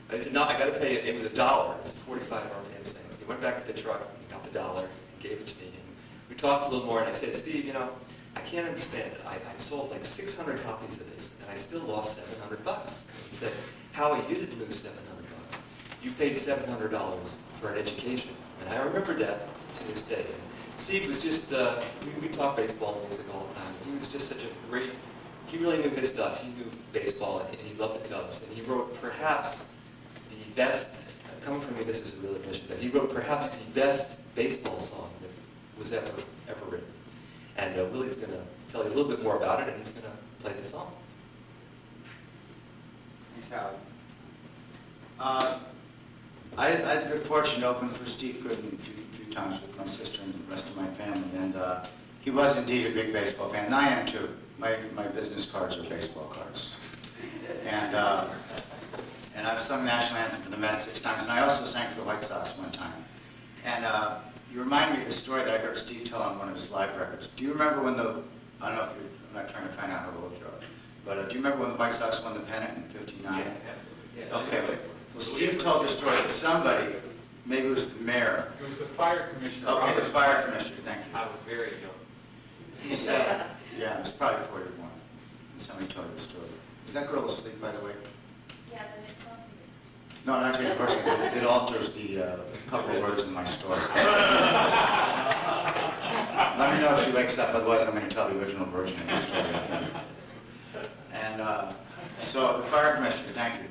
But he said, "No, I gotta pay you." It was $1. It was a 45 RPM single. So he went back to the truck, and got the $1, and gave it to me. And we talked a little more, and I said, "Steve, I can't understand. I sold like 600 copies of this, and I still lost $700. He said, "Howie, you didn't lose $700. You paid $700 for an education." And I remember that to this day. And Steve was just, we talk baseball and music all the time. He was just such a great, he really knew his stuff. He knew baseball, and he loved the Cubs. And he wrote perhaps the best, coming from me, this is a real admission, but he wrote perhaps the best baseball song that was ever written. And Willie's going to tell you a little bit more about it, and he's going to play the song. Thanks, Howie. I had the good fortune to open for Steve Goodman a few times with my sister and the rest of my family, and he was indeed a big baseball fan, and I am too. My business cards are baseball cards. And I've sung national anthem for the Mets 6 times, and I also sang for the White Sox one time. And you remind me of the story that I heard Steve tell on one of his live records. Do you remember when I don't know if I'm not trying to find out how old you are, but do you remember when the White Sox won the pennant in '59? Yeah, absolutely. Yeah. Okay, well Steve told the story that somebody, maybe it was the mayor. It was the fire commissioner. Okay, the fire commissioner, thank you. I was very young. He said, yeah, it was probably 41, and somebody told the story. Is that girl asleep, by the way? Yeah, but it's awesome. No, not taking it personally. It alters the couple of words in my story. Let me know if she wakes up, otherwise I'm going to tell the original version of the story. And so the fire commissioner, thank you.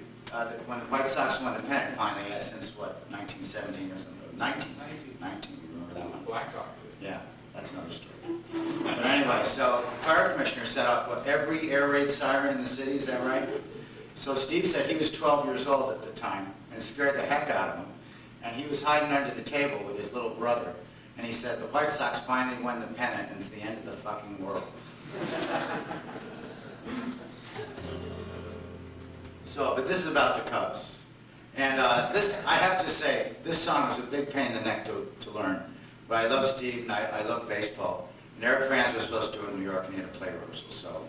When the White Sox won the pennant finally, since what, 1917 or something? 19, you remember that one? Black Sox. Yeah, that's another story. But anyway, so the fire commissioner set up every air raid siren in the city, is that right? So Steve said he was 12 years old at the time, and it scared the heck out of him. And he was hiding under the table with his little brother. And he said, the White Sox finally won the pennant, and it's the end of the fucking world. But this is about the Cubs. And this, I have to say, this song was a big pain in the neck to learn. But I love Steve, and I love baseball. And Eric France was supposed to do it in New York, and he had a play rehearsal, so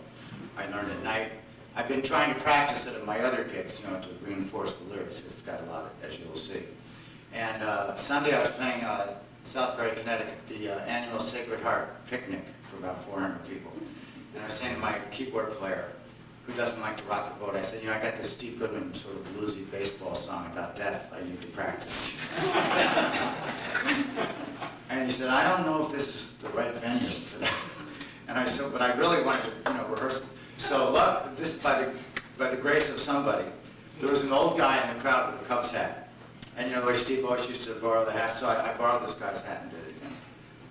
I learned it. And I've been trying to practice it at my other gigs, to reinforce the lyrics. It's got a lot, as you will see. And Sunday I was playing Southbury, Connecticut, the annual Sacred Heart picnic for about 400 people. And I was saying to my keyboard player, who doesn't like to rock the boat, I said, I got this Steve Goodman sort of bluesy baseball song about death I need to practice. And he said, I don't know if this is the right venue for that. And I said, but I really wanted to, rehearse it. So look, this by the grace of somebody, there was an old guy in the crowd with a Cubs hat. And the way Steve always used to borrow the hat, so I borrowed this guy's hat and did it again.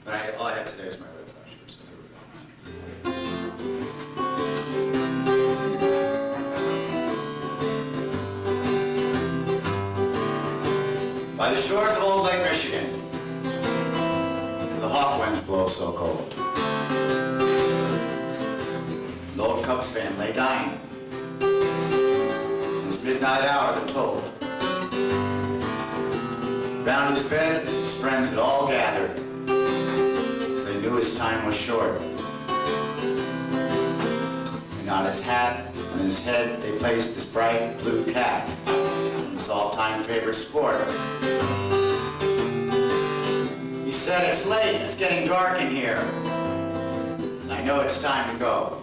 But all I had today is my Red Sox shirt, so here we go. By the shores of Old Lake Michigan, the hawk winds blow so cold. The old Cubs fan lay dying. This midnight hour that told. Round his bed, his friends had all gathered, as they knew his time was short. And on his hat, on his head, they placed this bright blue cap, his all-time favorite sport. He said, it's late, it's getting dark in here, and I know it's time to go.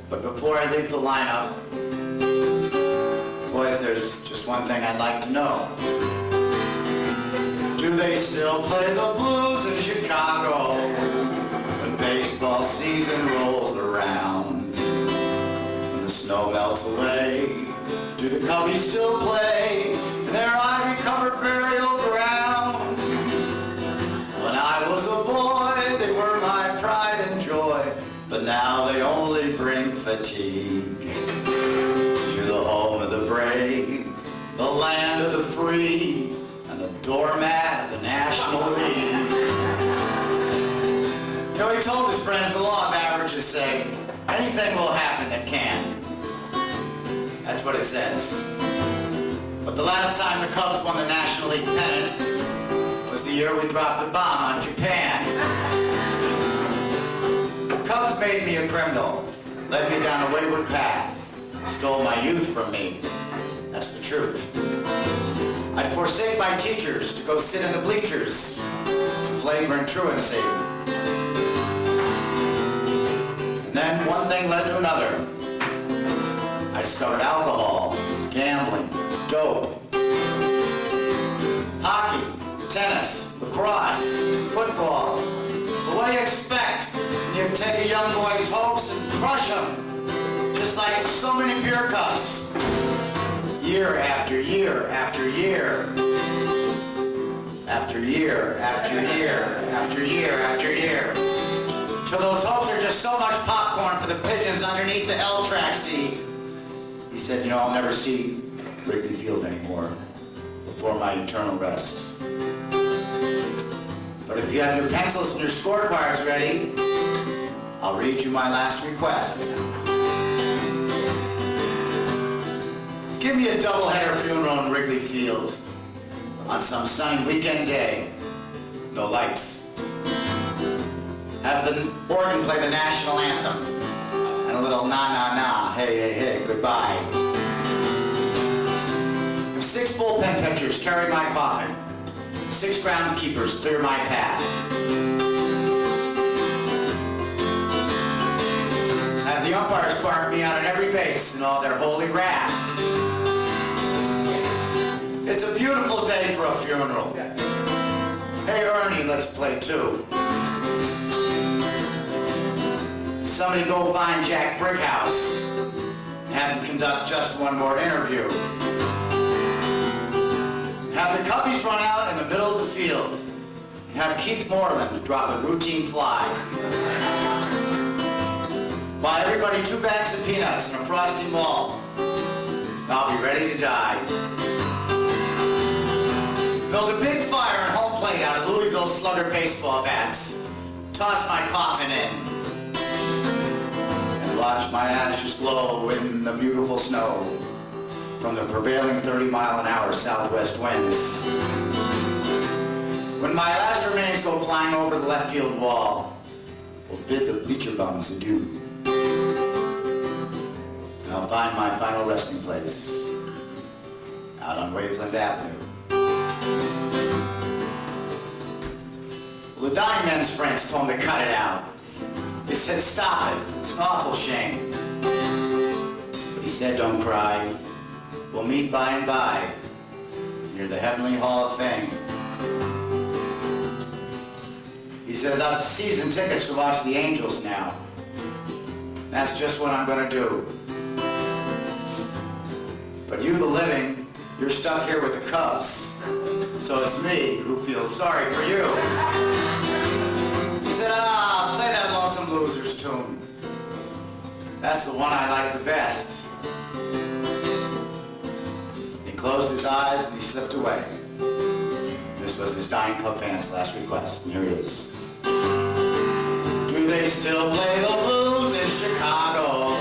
But before I leave the lineup, boys, there's just one thing I'd like to know. Do Do they still play the blues in Chicago when baseball season rolls around? When the snow melts away, do the Cubbies still play in their ivy-covered burial ground? When I was a boy, they were my pride and joy, but now they only bring fatigue to the home of the brave, the land of the free, and the doormat of the National League. You know, he told his friends the law of averages say, anything will happen that can. That's what it says. But the last time the Cubs won the National League pennant was the year we dropped the bomb on Japan. The Cubs made me a criminal, led me down a wayward path, stole my youth from me. That's the truth. I'd forsake my teachers to go sit in the bleachers, flagrant truancy. And then one thing led to another. I discovered alcohol, gambling, dope, hockey, tennis, lacrosse, football. But what do you expect when you take a young boy's hopes and crush them, just like so many beer cups? Year after year after year, after year after year after year after year, till those hopes are just so much popcorn for the pigeons underneath the L tracks to eat. He said, you know, I'll never see Wrigley Field anymore before my eternal rest. But if you have your pencils and your scorecards ready, I'll read you my last request. Give me a doubleheader funeral in Wrigley Field on some sunny weekend day. No lights. Have the organ play the national anthem and a little na-na-na, hey, goodbye. Have 6 bullpen pitchers carry my coffin. 6 groundkeepers clear my path. Have the umpires bark me out at every base in all their holy wrath. It's a beautiful day for a funeral. Hey Ernie, let's play too. Somebody go find Jack Brickhouse and have him conduct just one more interview. Have the Cubbies run out in the middle of the field and have Keith Moreland drop a routine fly. Buy everybody 2 bags of peanuts and a Frosty Malt. I'll be ready to die. Build a big fire and home plate out of Louisville Slugger baseball bats. Toss my coffin in. And watch my ashes glow in the beautiful snow from the prevailing 30-mile-an-hour southwest winds. When my last remains go flying over the left field wall, we'll bid the bleacher bums adieu. And I'll find my final resting place out on Waveland Avenue. Well, the dying men's friends told me to cut it out. They said, stop it, it's an awful shame. But he said, don't cry. We'll meet by and by near the Heavenly Hall of Fame. He says, I've season tickets to watch the Angels now. That's just what I'm gonna do. But you, the living, you're stuck here with the Cubs. So it's me who feels sorry for you. He said, play that Lonesome Losers tune. That's the one I like the best. He closed his eyes and he slipped away. This was his dying Cub fans' last request, and here it is. Do they still play the blues in Chicago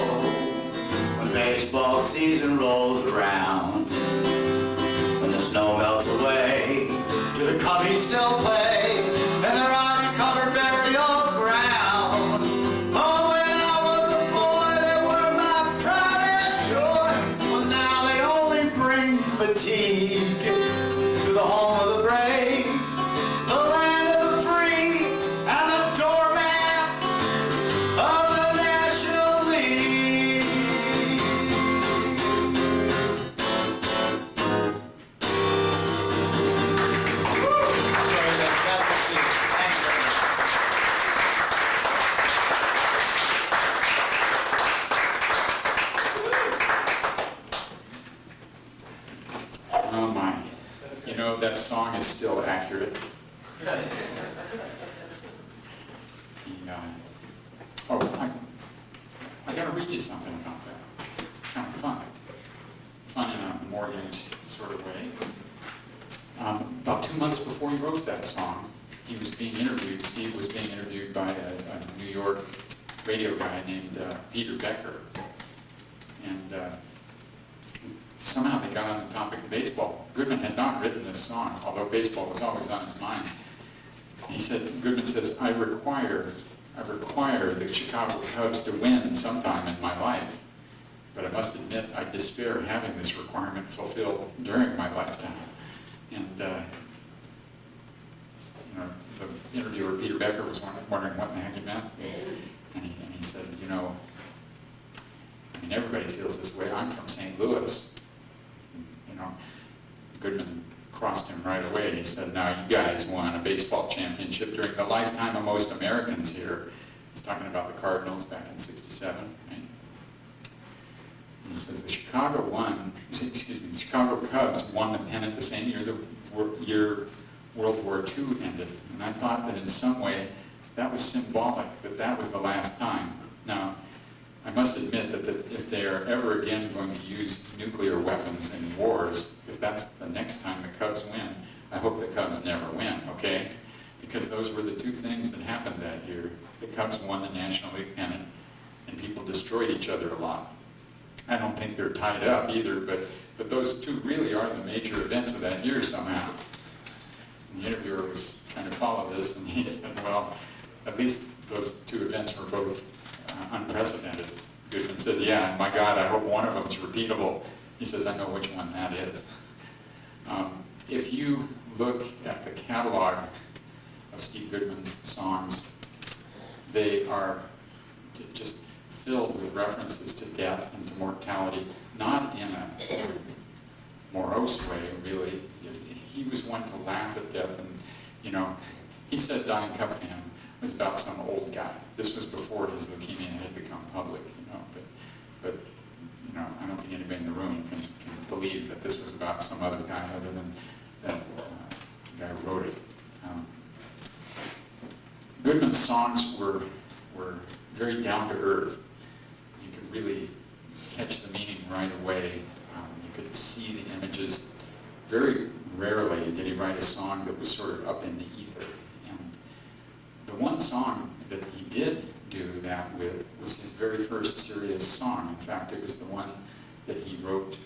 when baseball season rolls around? When the snow melts away, do the Cubbies still play in their ivy-covered burial ground? Oh, when I was a boy, they were my pride and joy. Well, now they only bring fatigue to the home of the brave, the land of the free, and the doormat of the National League. song is still accurate. I got to read you something about that. Kind of fun. Fun in a mordant sort of way. About 2 months before he wrote that song, he was being interviewed. Steve was being interviewed by a New York radio guy named Peter Becker. And somehow they got on the topic of baseball. Goodman had not written this song, although baseball was always on his mind. He said, Goodman says, I require the Chicago Cubs to win sometime in my life. But I must admit, I despair having this requirement fulfilled during my lifetime. And the interviewer, Peter Becker, was wondering what in the heck he meant. And he said, everybody feels this way. I'm from St. Louis. Goodman crossed him right away. He said, now you guys won a baseball championship during the lifetime of most Americans here. He's talking about the Cardinals back in '67, right? And he says the Chicago Cubs won the pennant the same year the year World War II ended. And I thought that in some way that was symbolic, that was the last time. Now, I must admit that if they are ever again going to use nuclear weapons in wars, if that's the next time the Cubs win, I hope the Cubs never win, okay? Because those were the two things that happened that year. The Cubs won the National League pennant, and people destroyed each other a lot. I don't think they're tied up either, but those two really are the major events of that year somehow. And the interviewer was trying to follow this, and he said, well, at least those two events were both unprecedented. Goodman said, yeah, and my God, I hope one of them is repeatable. He says, I know which one that is. If you look at the catalog of Steve Goodman's songs, they are just filled with references to death and to mortality, not in a morose way, really. He was one to laugh at death, and, he said Dying Cub Fan was about some old guy. This was before his leukemia had become public, but I don't think anybody in the room can believe that this was about some other guy other than the guy who wrote it. Goodman's songs were very down to earth. You could really catch the meaning right away. You could see the images. Very rarely did he write a song that was sort of up in the ether. And the one song that he did do that with was his very first serious song. In fact, it was the one that he wrote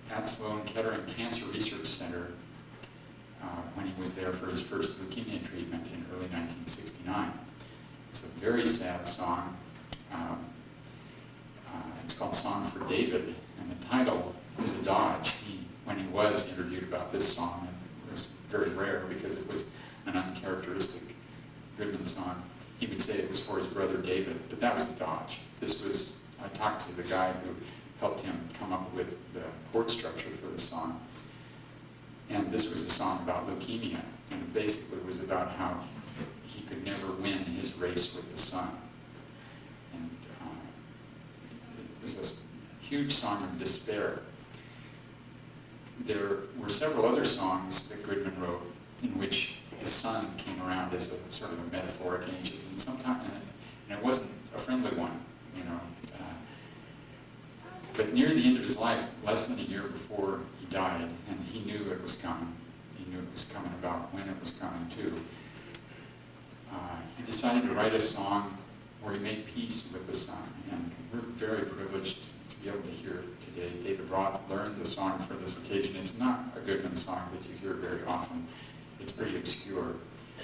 at Sloan Kettering Cancer Research Center when he was there for his first leukemia treatment in early 1969. It's a very sad song. It's called Song for David, and the title is a dodge. When he was interviewed about this song, and it was very rare because it was an uncharacteristic Goodman song, he would say it was for his brother David, but that was a dodge. I talked to the guy who helped him come up with the chord structure for the song, and this was a song about leukemia, and it basically was about how he could never win his race with the sun. And it was a huge song of despair. There were several other songs that Goodman wrote in which the sun came around as a sort of a metaphoric angel, and it wasn't a friendly one, But near the end of his life, less than a year before he died, and he knew it was coming. He knew it was coming about when it was coming too. He decided to write a song where he made peace with the sun, and we're very privileged to be able to hear it today. David Roth learned the song for this occasion. It's not a Goodman song that you hear very often. It's pretty obscure.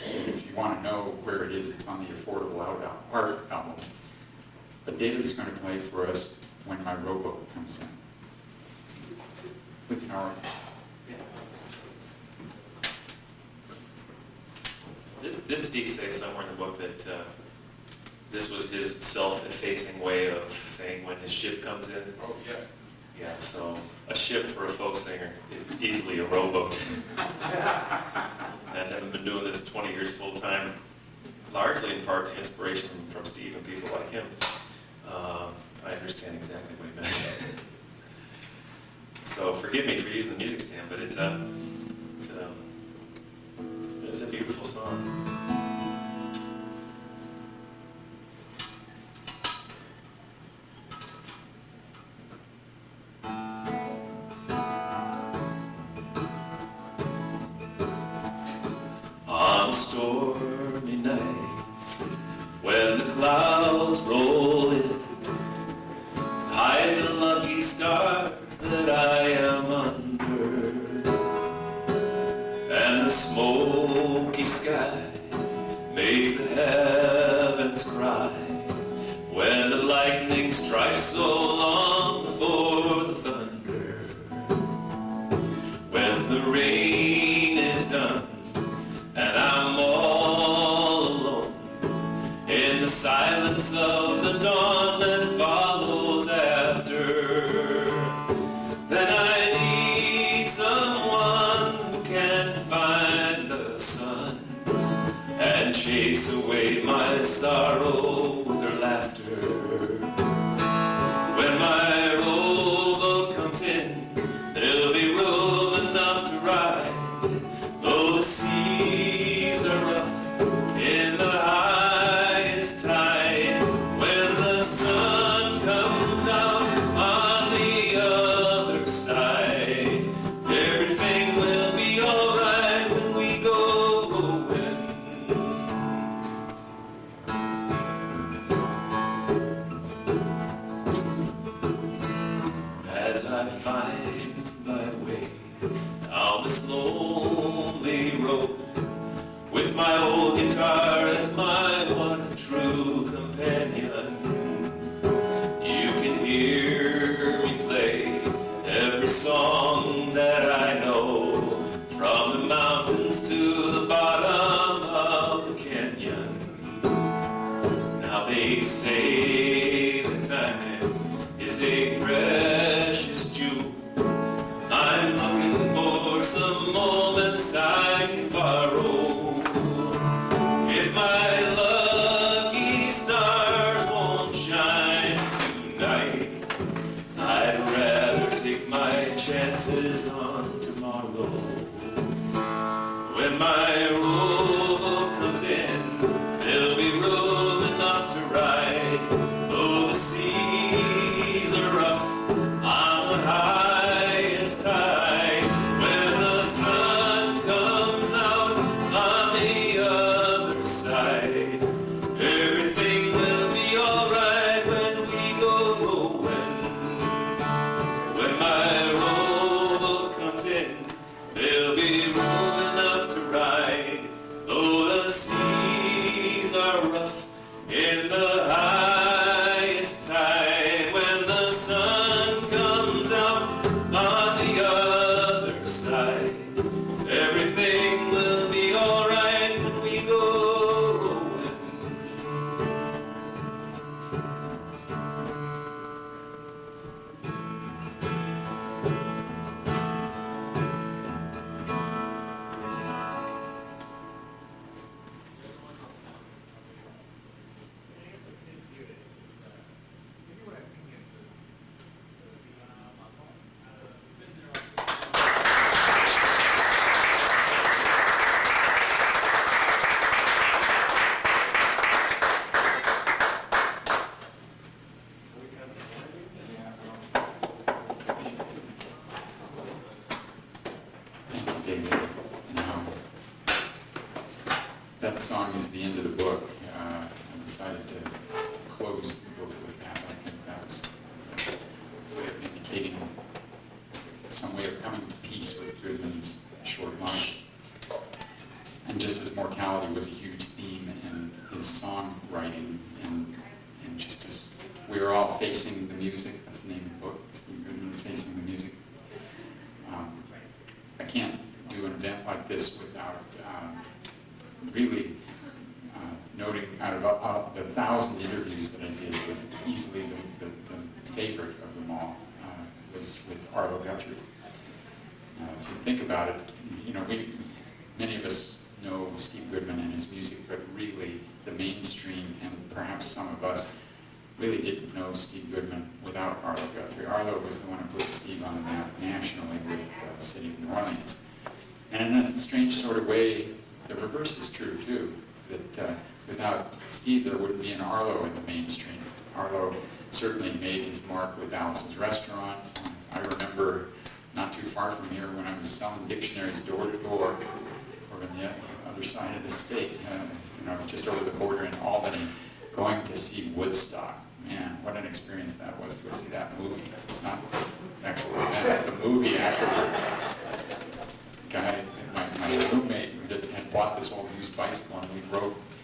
And if you want to know where it is, it's on the Affordable Art album. But David is going to play for us When My Rowboat Comes In. With Howard. Didn't Steve say somewhere in the book that this was his self-effacing way of saying when his ship comes in? Oh, yes. Yeah, so a ship for a folk singer is easily a rowboat. And having been doing this 20 years full time, largely in part to inspiration from Steve and people like him, I understand exactly what he meant. So forgive me for using the music stand, but it's It's a beautiful song. On a stormy night, when the clouds roll in, hide the lucky stars that I am under, and the smoky sky makes the heavens cry, when the lightning strikes so long before the thunder, when the rain is done and I'm all alone in the silence of the dawn that follows after. Then I need someone who can find the sun and chase away my sorrow with her laughter. When my rowboat comes in, there'll be room enough to ride, though the seas are rough in the highest tide. When the sun comes out on the other side, everything will be alright when we go rowing. As I find my way down this lonely road, with my old guitar as my one true companion, you can hear me play every song that I know, from the mountains to the bottom of the canyon. Now they say that time is a precious jewel. I'm looking for some moments I can borrow. If my lucky stars won't shine tonight, I'd rather take my chances on tomorrow. When my rowboat comes in, there'll be room enough to ride, though the seas are rough on the highest tide. When the sun comes out on the other side, everything will be alright when we go rowing. When my rowboat comes in, there'll be room enough to ride, though the seas are rough in the highest tide. When the sun comes out on the other side, everything will be alright when we go rowing. Thank you, David. That song is the end of the book. I decided to close the book with that. I think that was a way of indicating some way of coming to peace with Goodman's short life. And just as mortality was a huge theme in his songwriting, and just as we were all facing the music, that's the name of the book, Steve Goodman, Facing the Music. I can't do an event like this without really noting, out of the 1,000 interviews that I did, easily the favorite of them all was with Arlo Guthrie. If you think about it, many of us know Steve Goodman and his music, but really the mainstream, and perhaps some of us, really didn't know Steve Goodman without Arlo Guthrie. Arlo was the one who put Steve on the map nationally with the city of New Orleans. And in a strange sort of way, the reverse is true too, that without Steve there wouldn't be an Arlo in the mainstream. Arlo certainly made his mark with Alice's Restaurant. I remember not too far from here when I was selling dictionaries door to door, or on the other side of the state, just over the border in Albany, going to see Woodstock. Man, what an experience that was to go see that movie. Not the actual event, but the movie after the guy, my roommate had bought this old used bicycle, and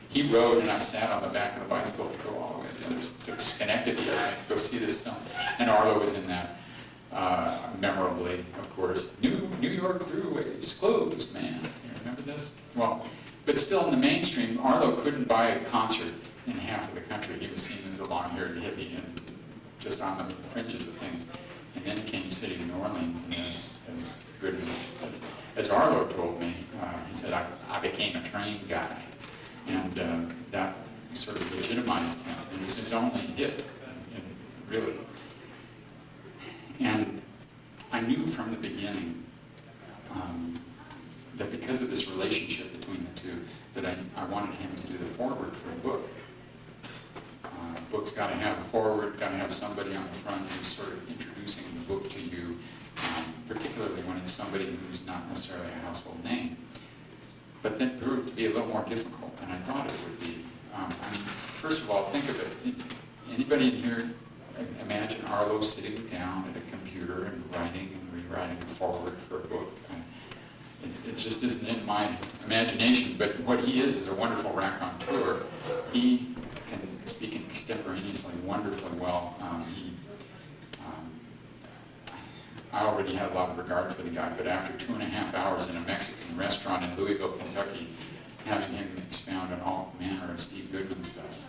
he rode and I sat on the back of the bicycle to go all the way to Schenectady, I think, to go see this film. And Arlo was in that, memorably, of course. New York Thruway's closed, man. You remember this? Well, but still in the mainstream, Arlo couldn't buy a concert in half of the country. He was seen as a long-haired hippie and just on the fringes of things. And then came City of New Orleans, and as Goodman, as Arlo told me, he said, I became a train guy. And that sort of legitimized him. It was his only hit, really. And I knew from the beginning that because of this relationship between the two, that I wanted him to do the foreword for the book. Book's got to have a foreword, got to have somebody on the front who's sort of introducing the book to you, particularly when it's somebody who's not necessarily a household name. But that proved to be a little more difficult than I thought it would be. First of all, think of it. Anybody in here imagine Arlo sitting down at a computer and writing and rewriting a foreword for a book? It just isn't in my imagination, but what he is a wonderful raconteur. He can speak extemporaneously wonderfully well. I already had a lot of regard for the guy, but after 2.5 hours in a Mexican restaurant in Louisville, Kentucky, having him expound on all manner of Steve Goodman stuff,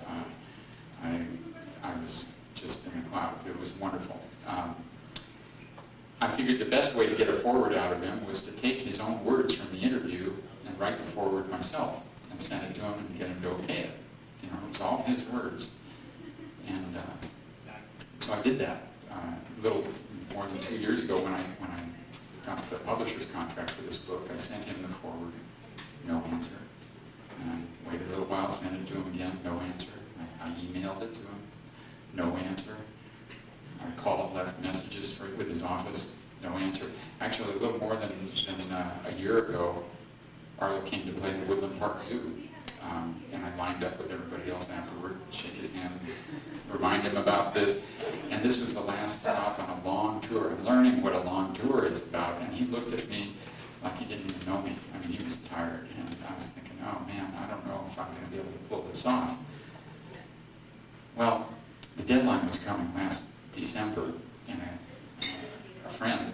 I was just in the clouds. It was wonderful. I figured the best way to get a foreword out of him was to take his own words from the interview and write the foreword myself and send it to him and get him to okay it. It was all his words. And so I did that a little more than 2 years ago when I got the publisher's contract for this book. I sent him the foreword, no answer. And I waited a little while, sent it to him again, no answer. I emailed it to him, no answer. I called, left messages with his office, no answer. Actually, a little more than a year ago, Arlo came to play the Woodland Park Zoo. And I lined up with everybody else afterward, shake his hand, remind him about this. And this was the last stop on a long tour. I'm learning what a long tour is about. And he looked at me like he didn't even know me. He was tired. And I was thinking, oh man, I don't know if I'm going to be able to pull this off. Well, the deadline was coming last December, and a friend,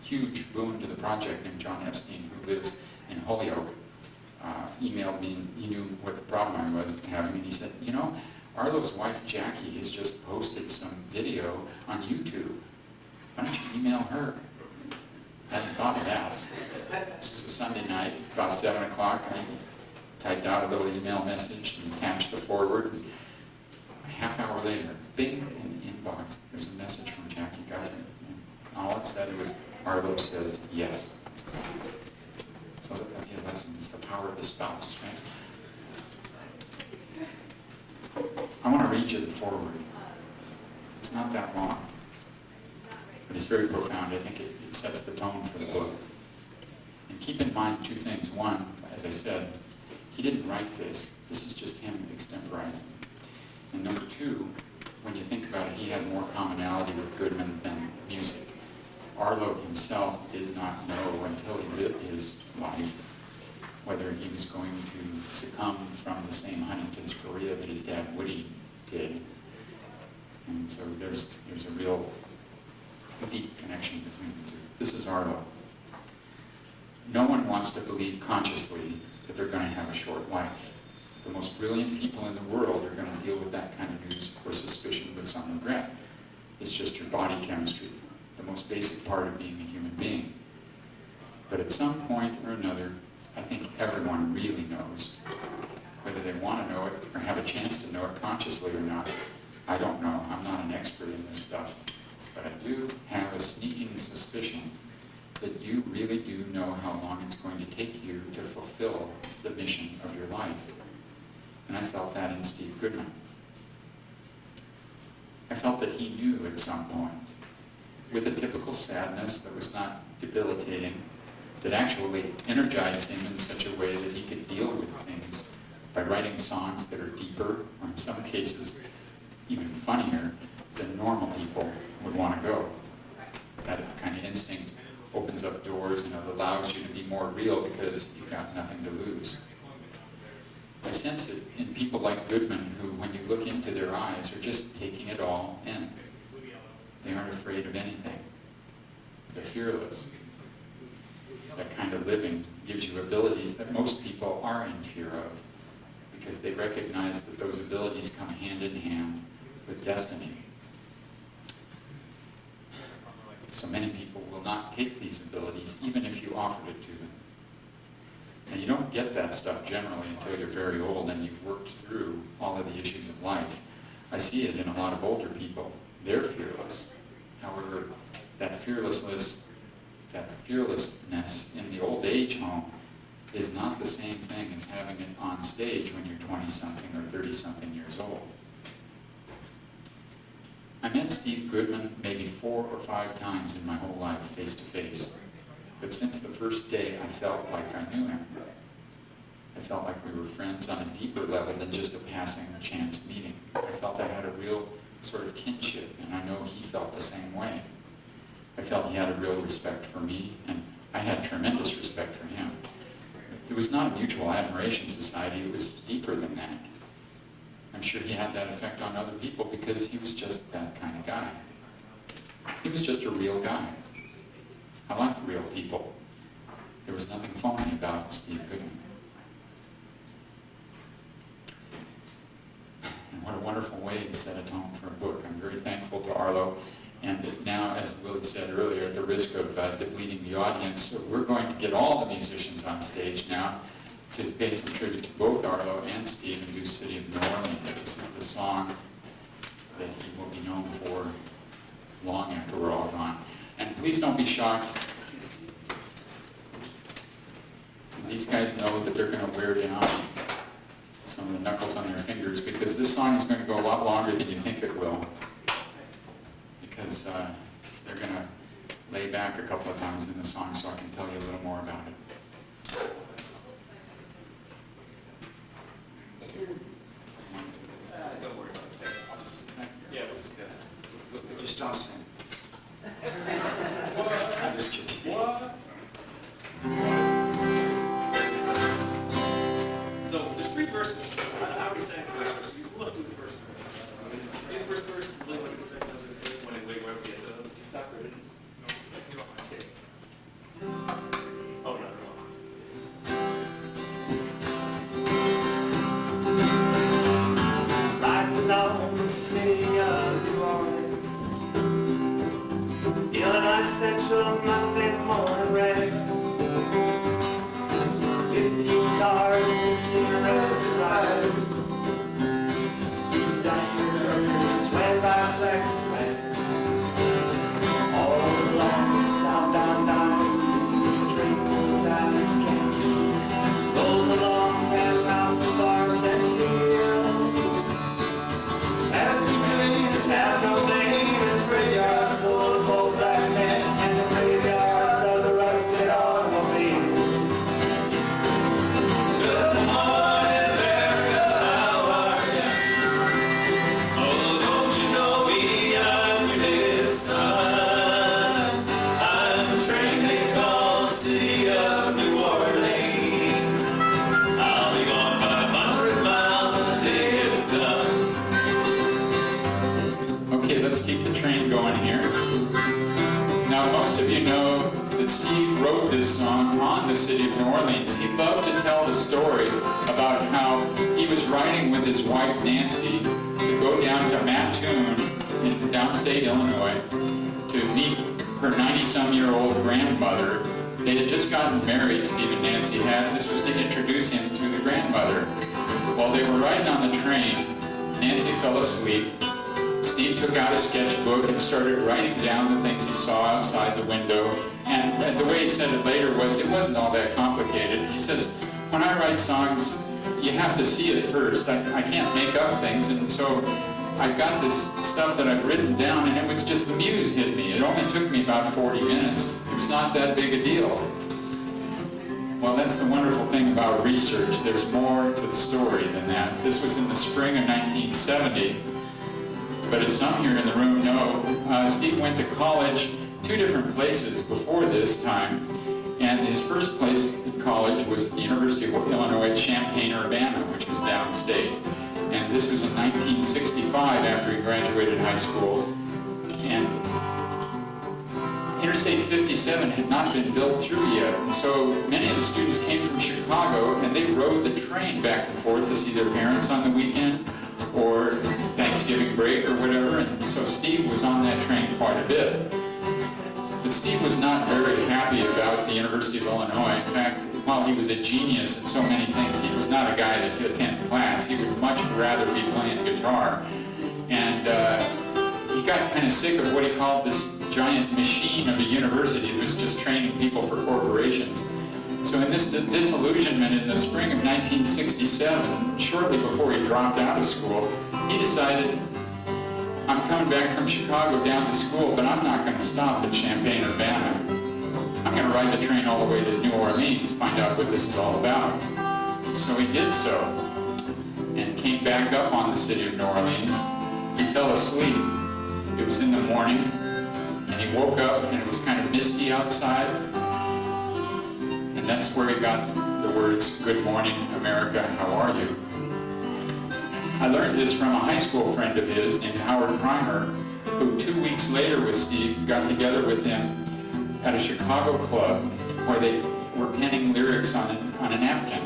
huge boon to the project, named John Epstein, who lives in Holyoke, emailed me, and he knew what the problem I was having, and he said, Arlo's wife Jackie has just posted some video on YouTube. Why don't you email her? I hadn't thought of that. This was a Sunday night, about 7 o'clock. I typed out a little email message and attached the foreword. And a half hour later, bing, in the inbox, there's a message from Jackie Guthrie. And all it said was, Arlo says yes. So that'd be a lesson. It's the power of the spouse, right? I want to read you the foreword. It's not that long, but it's very profound. I think it sets the tone for the book. And keep in mind two things. One, as I said, he didn't write this. This is just him extemporizing. And number two, when you think about it, he had more commonality with Goodman than music. Arlo himself did not know until he lived his life whether he was going to succumb from the same Huntington's chorea that his dad Woody did. And so there's a real deep connection between the two. This is Arlo. No one wants to believe consciously that they're going to have a short life. The most brilliant people in the world are going to deal with that kind of news or suspicion with some regret. It's just your body chemistry, the most basic part of being a human being. But at some point or another, I think everyone really knows. Whether they want to know it or have a chance to know it consciously or not, I don't know. I'm not an expert in this stuff. But I do have a sneaking suspicion that you really do know how long it's going to take you to fulfill the mission of your life. And I felt that in Steve Goodman. I felt that he knew at some point, with a typical sadness that was not debilitating, that actually energized him in such a way that he could deal with things by writing songs that are deeper, or in some cases even funnier than normal people would want to go. That kind of instinct opens up doors and it allows you to be more real because you've got nothing to lose. I sense it in people like Goodman who, when you look into their eyes, are just taking it all in. They aren't afraid of anything. They're fearless. That kind of living gives you abilities that most people are in fear of, because they recognize that those abilities come hand in hand with destiny. So many people will not take these abilities, even if you offered it to them. And you don't get that stuff generally until you're very old and you've worked through all of the issues of life. I see it in a lot of older people. They're fearless. However, that fearlessness in the old age home is not the same thing as having it on stage when you're 20-something or 30-something years old. I met Steve Goodman maybe 4 or 5 times in my whole life, face to face. But since the first day, I felt like I knew him. I felt like we were friends on a deeper level than just a passing chance meeting. I felt I had a real sort of kinship, and I know he felt the same way. I felt he had a real respect for me, and I had tremendous respect for him. It was not a mutual admiration society, it was deeper than that. I'm sure he had that effect on other people because he was just that kind of guy. He was just a real guy. I like real people. There was nothing phony about Steve Goodman. And what a wonderful way to set a tone for a book. I'm very thankful to Arlo. And now, as Willie said earlier, at the risk of depleting the audience, we're going to get all the musicians on stage now to pay some tribute to both Arlo and Steve and do City of New Orleans. This is the song that he will be known for long after we're all gone. And please don't be shocked. These guys know that they're going to wear down some of the knuckles on their fingers because this song is going to go a lot longer than you think it will. Because they're going to lay back a couple of times in the song so I can tell you a little more about it. Don't worry about it. Yeah, we'll just Just don't sing. I'm just kidding. What? So there's 3 verses. I already sang the first verse. Who wants to do the first verse? Do the first verse, Willie want to do the second, I'll do the third. Wait, wherever we get those. Separated. Oh, no. Riding along the city of New Orleans, Illinois Central, Monday morning rain. 15 cars, 15 restless riders, 25 sacks of land. All along the southbound dynasty, the train goes out of camp, goes along past houses, farms, and fields. As the trains have no name and graveyards full of old black men, and the graveyards of the rusted automobiles. Good morning, America, how are ya? Oh, don't you know me, I'm your native son. I'm the train they call the City of New Orleans. I'll be gone 500 miles when the day is done. Okay, let's keep the train going here. Now, most of you know that Steve wrote this song on the City of New Orleans. He loved to tell the story about how he was riding with his wife Nancy to go down to Mattoon in downstate Illinois to meet her 90-some-year-old grandmother. They had just gotten married, Steve and Nancy had. This was to introduce him to the grandmother. While they were riding on the train, Nancy fell asleep. Steve took out a sketchbook and started writing down the things he saw outside the window And the way he said it later was, it wasn't all that complicated. He says, when I write songs, you have to see it first. I can't make up things, and so I've got this stuff that I've written down, and it was just the muse hit me. It only took me about 40 minutes. It was not that big a deal. Well, that's the wonderful thing about research. There's more to the story than that. This was in the spring of 1970, but as some here in the room know, Steve went to college 2 different places before this time, and his first place at college was at the University of Illinois at Champaign-Urbana, which was downstate. And this was in 1965 after he graduated high school. And Interstate 57 had not been built through yet. And so many of the students came from Chicago, and they rode the train back and forth to see their parents on the weekend or Thanksgiving break or whatever. And so Steve was on that train quite a bit. But Steve was not very happy about the University of Illinois. In fact, while he was a genius in so many things, he was not a guy that could attend class. He would much rather be playing guitar. And he got kind of sick of what he called this giant machine of a university that was just training people for corporations. So in this disillusionment in the spring of 1967, shortly before he dropped out of school, he decided, I'm coming back from Chicago down to school, but I'm not going to stop at Champaign-Urbana. I'm going to ride the train all the way to New Orleans, find out what this is all about. So he did so, and came back up on the city of New Orleans. He fell asleep. It was in the morning, and he woke up, and it was kind of misty outside. And that's where he got the words, "Good morning, America, how are you?" I learned this from a high school friend of his named Howard Primer, who 2 weeks later with Steve got together with him at a Chicago club where they were penning lyrics on a napkin.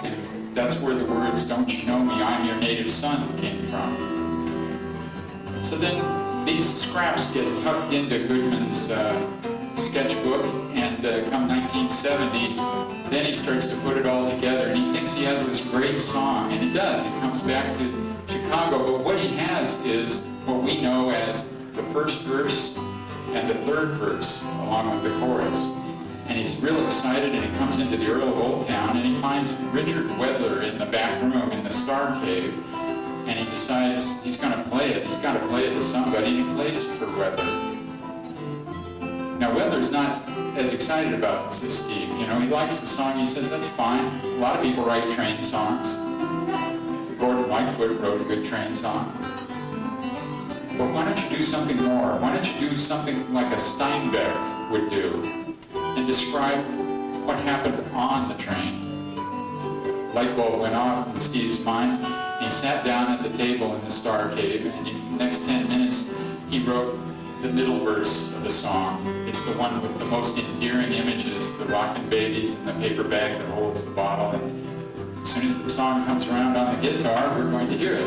And that's where the words, "Don't you know me, I'm your native son," came from. So then these scraps get tucked into Goodman's sketchbook, and come 1970, then he starts to put it all together, and he thinks he has this great song, and he does. He comes back to Chicago, but what he has is what we know as the first verse and the third verse, along with the chorus. And he's real excited, and he comes into the Earl of Old Town, and he finds Richard Wedler in the back room in the Star Cave, and he decides he's going to play it. He's got to play it to somebody, and he plays it for Wedler. Now, Wedler's not as excited about this as Steve. You know, he likes the song. He says, that's fine. A lot of people write train songs. Gordon Lightfoot wrote a good train song. But why don't you do something more? Why don't you do something like a Steinbeck would do and describe what happened on the train? Light bulb went off in Steve's mind. And he sat down at the table in the Star Cave, and in the next 10 minutes, he wrote the middle verse of the song. It's the one with the most endearing images, the rockin' babies and the paper bag that holds the bottle. And as soon as the song comes around on the guitar, we're going to hear it.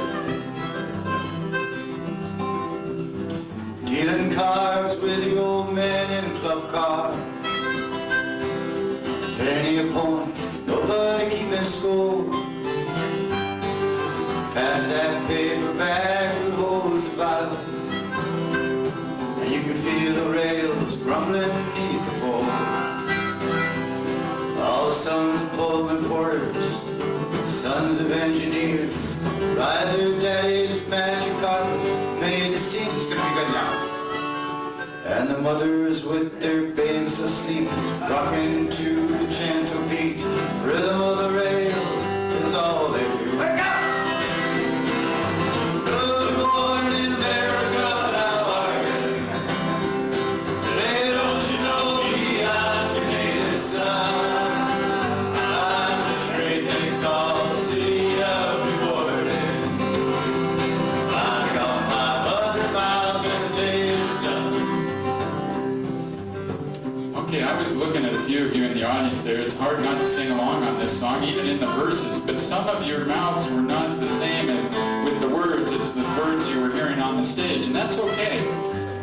Dealing cards with the old man in a club car. Penny a point, nobody keeping score. Pass that paper bag that holds the bottle. You can feel the rails rumbling beneath the floor. All the sons of Pullman porters, sons of engineers, ride their daddy's magic carpet, made of steam. It's gonna be good now. And the mothers with their babes asleep, rocking to the gentle beat. Rhythm of the rails is all they do. Wake up! Good morning, America. Looking at a few of you in the audience there, it's hard not to sing along on this song, even in the verses, but some of your mouths were not the same as with the words as the words you were hearing on the stage, and that's okay.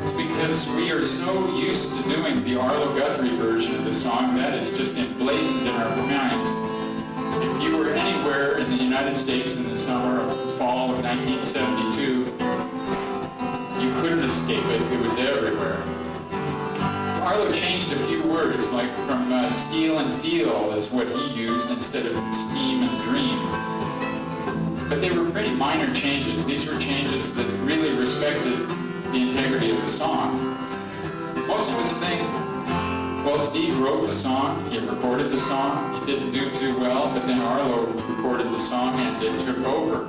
It's because we are so used to doing the Arlo Guthrie version of the song that is just emblazoned in our minds. If you were anywhere in the United States in the summer or fall of 1972, you couldn't escape it. It was everywhere. Arlo changed a few words, like from steel and feel is what he used instead of steam and dream. But they were pretty minor changes. These were changes that really respected the integrity of the song. Most of us think, well, Steve wrote the song, he recorded the song, it didn't do too well, but then Arlo recorded the song and it took over.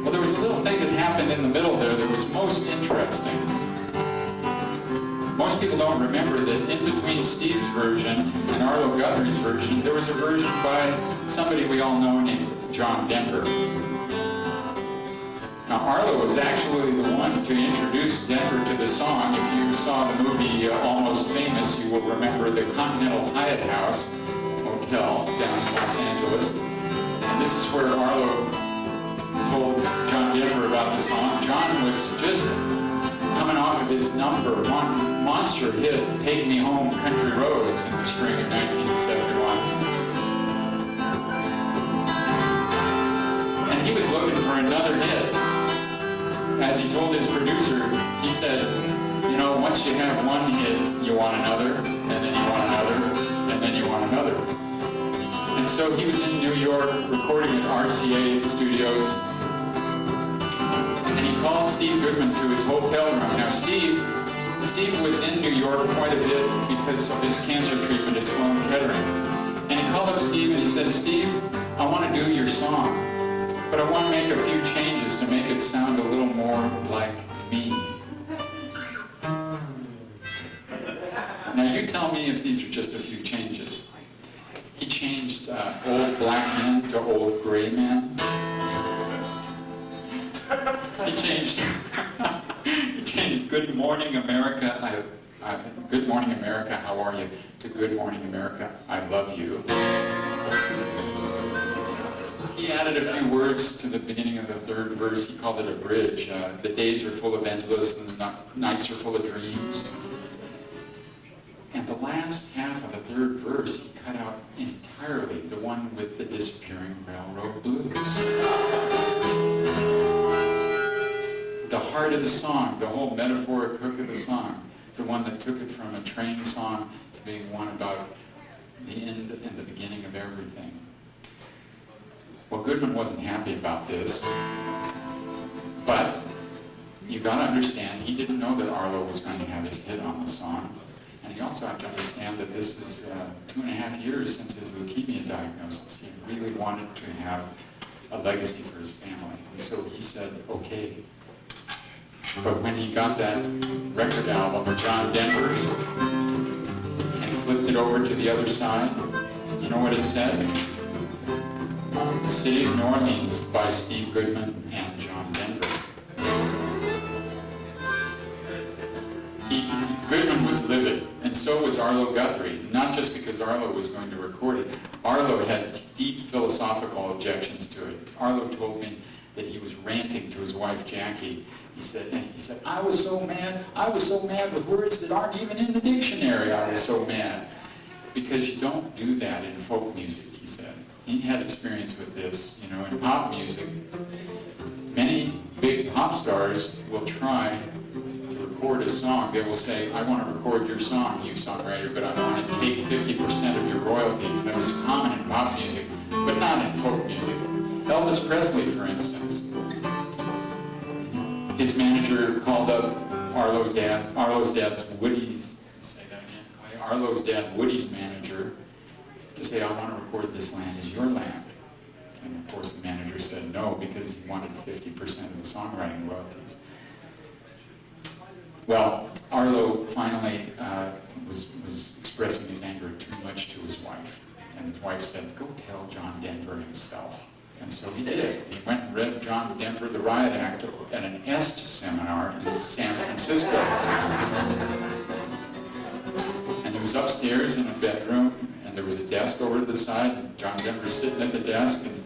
Well, there was a little thing that happened in the middle there that was most interesting. Most people don't remember that in between Steve's version and Arlo Guthrie's version, there was a version by somebody we all know named John Denver. Now, Arlo was actually the one to introduce Denver to the song. If you saw the movie Almost Famous, you will remember the Continental Hyatt House Hotel down in Los Angeles. And this is where Arlo told John Denver about the song. John was just coming off of his #1 monster hit, Take Me Home, Country Roads, in the spring of 1971. And he was looking for another hit. As he told his producer, he said, you know, once you have one hit, you want another, and then you want another, and then you want another. And so he was in New York recording at RCA Studios, and he called Steve Goodman to his hotel room. Now, Steve was in New York quite a bit because of his cancer treatment at Sloan Kettering. And he called up Steve and he said, Steve, I want to do your song, but I want to make a few changes to make it sound a little more like me. Now you tell me if these are just a few changes. He changed old black men to old gray men. He changed Good Morning America, Good Morning America, how are you, to Good Morning America, I love you. He added a few words to the beginning of the third verse. He called it a bridge. The days are full of endless and the nights are full of dreams. And the last half of the third verse, he cut out entirely, the one with the disappearing railroad blues. The heart of the song, the whole metaphoric hook of the song, the one that took it from a train song to being one about the end and the beginning of everything. Well, Goodman wasn't happy about this, but you got to understand, he didn't know that Arlo was going to have his hit on the song, and you also have to understand that this is 2.5 years since his leukemia diagnosis. He really wanted to have a legacy for his family, and so he said, okay. But when he got that record album of John Denver's and flipped it over to the other side, you know what it said? City of New Orleans by Steve Goodman and John Denver. Goodman was livid, and so was Arlo Guthrie, not just because Arlo was going to record it. Arlo had deep philosophical objections to it. Arlo told me that he was ranting to his wife Jackie. He said, I was so mad with words that aren't even in the dictionary. I was so mad. Because you don't do that in folk music, he said. He had experience with this, you know, in pop music. Many big pop stars will try to record a song. They will say, I want to record your song, you songwriter, but I want to take 50% of your royalties. That was common in pop music, but not in folk music. Elvis Presley, for instance. His manager called up Arlo's dad's Woody's, say that again, Clay. Arlo's dad, Woody's manager, to say, I want to record This Land Is Your Land. And of course the manager said no, because he wanted 50% of the songwriting royalties. Well, Arlo finally was expressing his anger too much to his wife. And his wife said, go tell John Denver himself. And so he did. He went and read John Denver, the Riot Act, at an EST seminar in San Francisco. And it was upstairs in a bedroom, and there was a desk over to the side, and John Denver sitting at the desk, and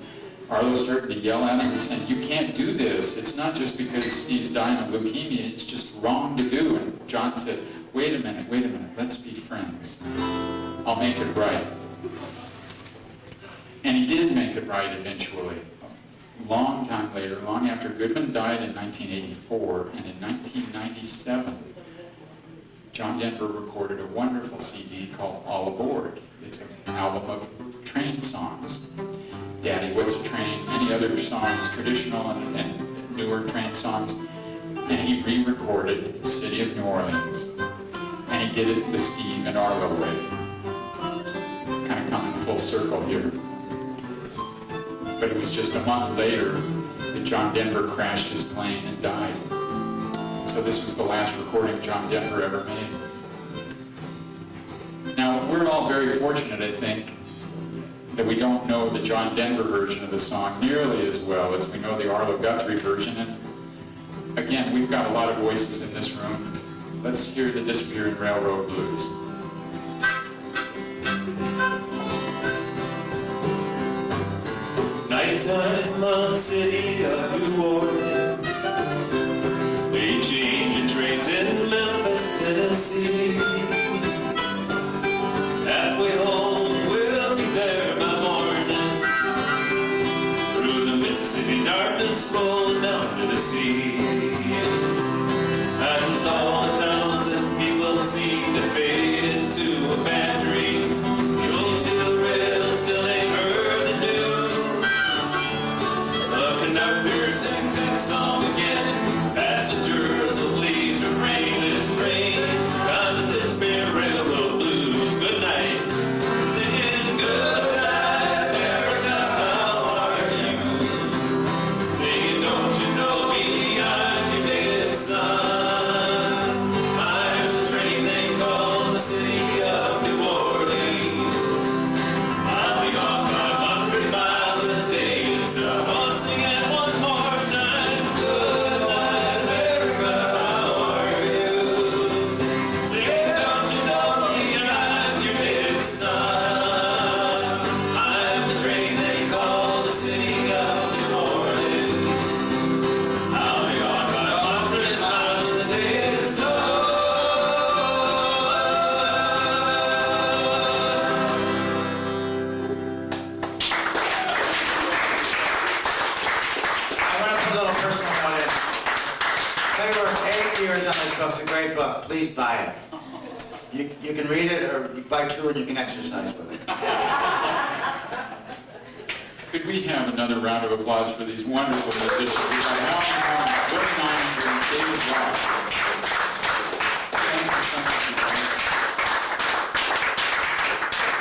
Arlo started to yell at him and saying, you can't do this. It's not just because Steve's dying of leukemia, it's just wrong to do. And John said, wait a minute, let's be friends. I'll make it right. And he did make it right eventually. Long time later, long after Goodman died in 1984, and in 1997, John Denver recorded a wonderful CD called All Aboard. It's an album of train songs. Daddy, What's a Train, many other songs, traditional and newer train songs. And he re-recorded City of New Orleans. And he did it the Steve and Arlo way. Kind of coming full circle here. But it was just a month later that John Denver crashed his plane and died. So this was the last recording John Denver ever made. Now, we're all very fortunate, I think, that we don't know the John Denver version of the song nearly as well as we know the Arlo Guthrie version. And again, we've got a lot of voices in this room. Let's hear the Disappearing Railroad Blues. Nighttime on the city of New Orleans, they changing trains in Memphis, Tennessee. Halfway home, we'll be there by morning, through the Mississippi darkness rolling down to the sea. And all the towns and people seem to fade into a bad dream. The old steel rail still ain't heard the news. The conductor sings his song again. Passengers will please refrain this train. Cause the Disappearing Railroad Blues. Good night. Singing good night, America, how are you? Singing, don't you know me, I'm your native son. I'm the train they call the city of New Orleans. I'll be gone 500 miles and the day is done. I'll sing it one more time. Good night, America, how are you? Sing, don't you know me, I'm your native son. I'm the train they call the city of New Orleans. I'll be gone 500 miles and the day is done. I want to put a little personal note in. They worked 8 years on this book. It's a great book. Please buy it. You can read it, or you buy 2 and you can exercise with it. Could we have another round of applause for these wonderful musicians? We've got Howie Newman, Willie Nininger, and David Roth. Thank you so much, you guys.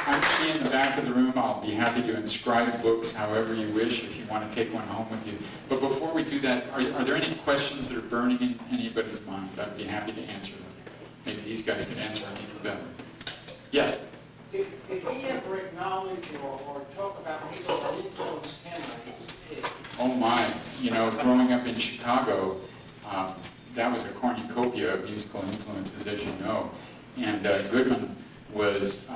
I'm going to be in the back of the room. I'll be happy to inscribe books however you wish if you want to take one home with you. But before we do that, are there any questions that are burning in anybody's mind? I'd be happy to answer them. Maybe these guys could answer them even better. Yes? If he ever acknowledged or talk about people that influenced him when he was a kid, Oh my, you know, growing up in Chicago, that was a cornucopia of musical influences, as you know. And Goodman was,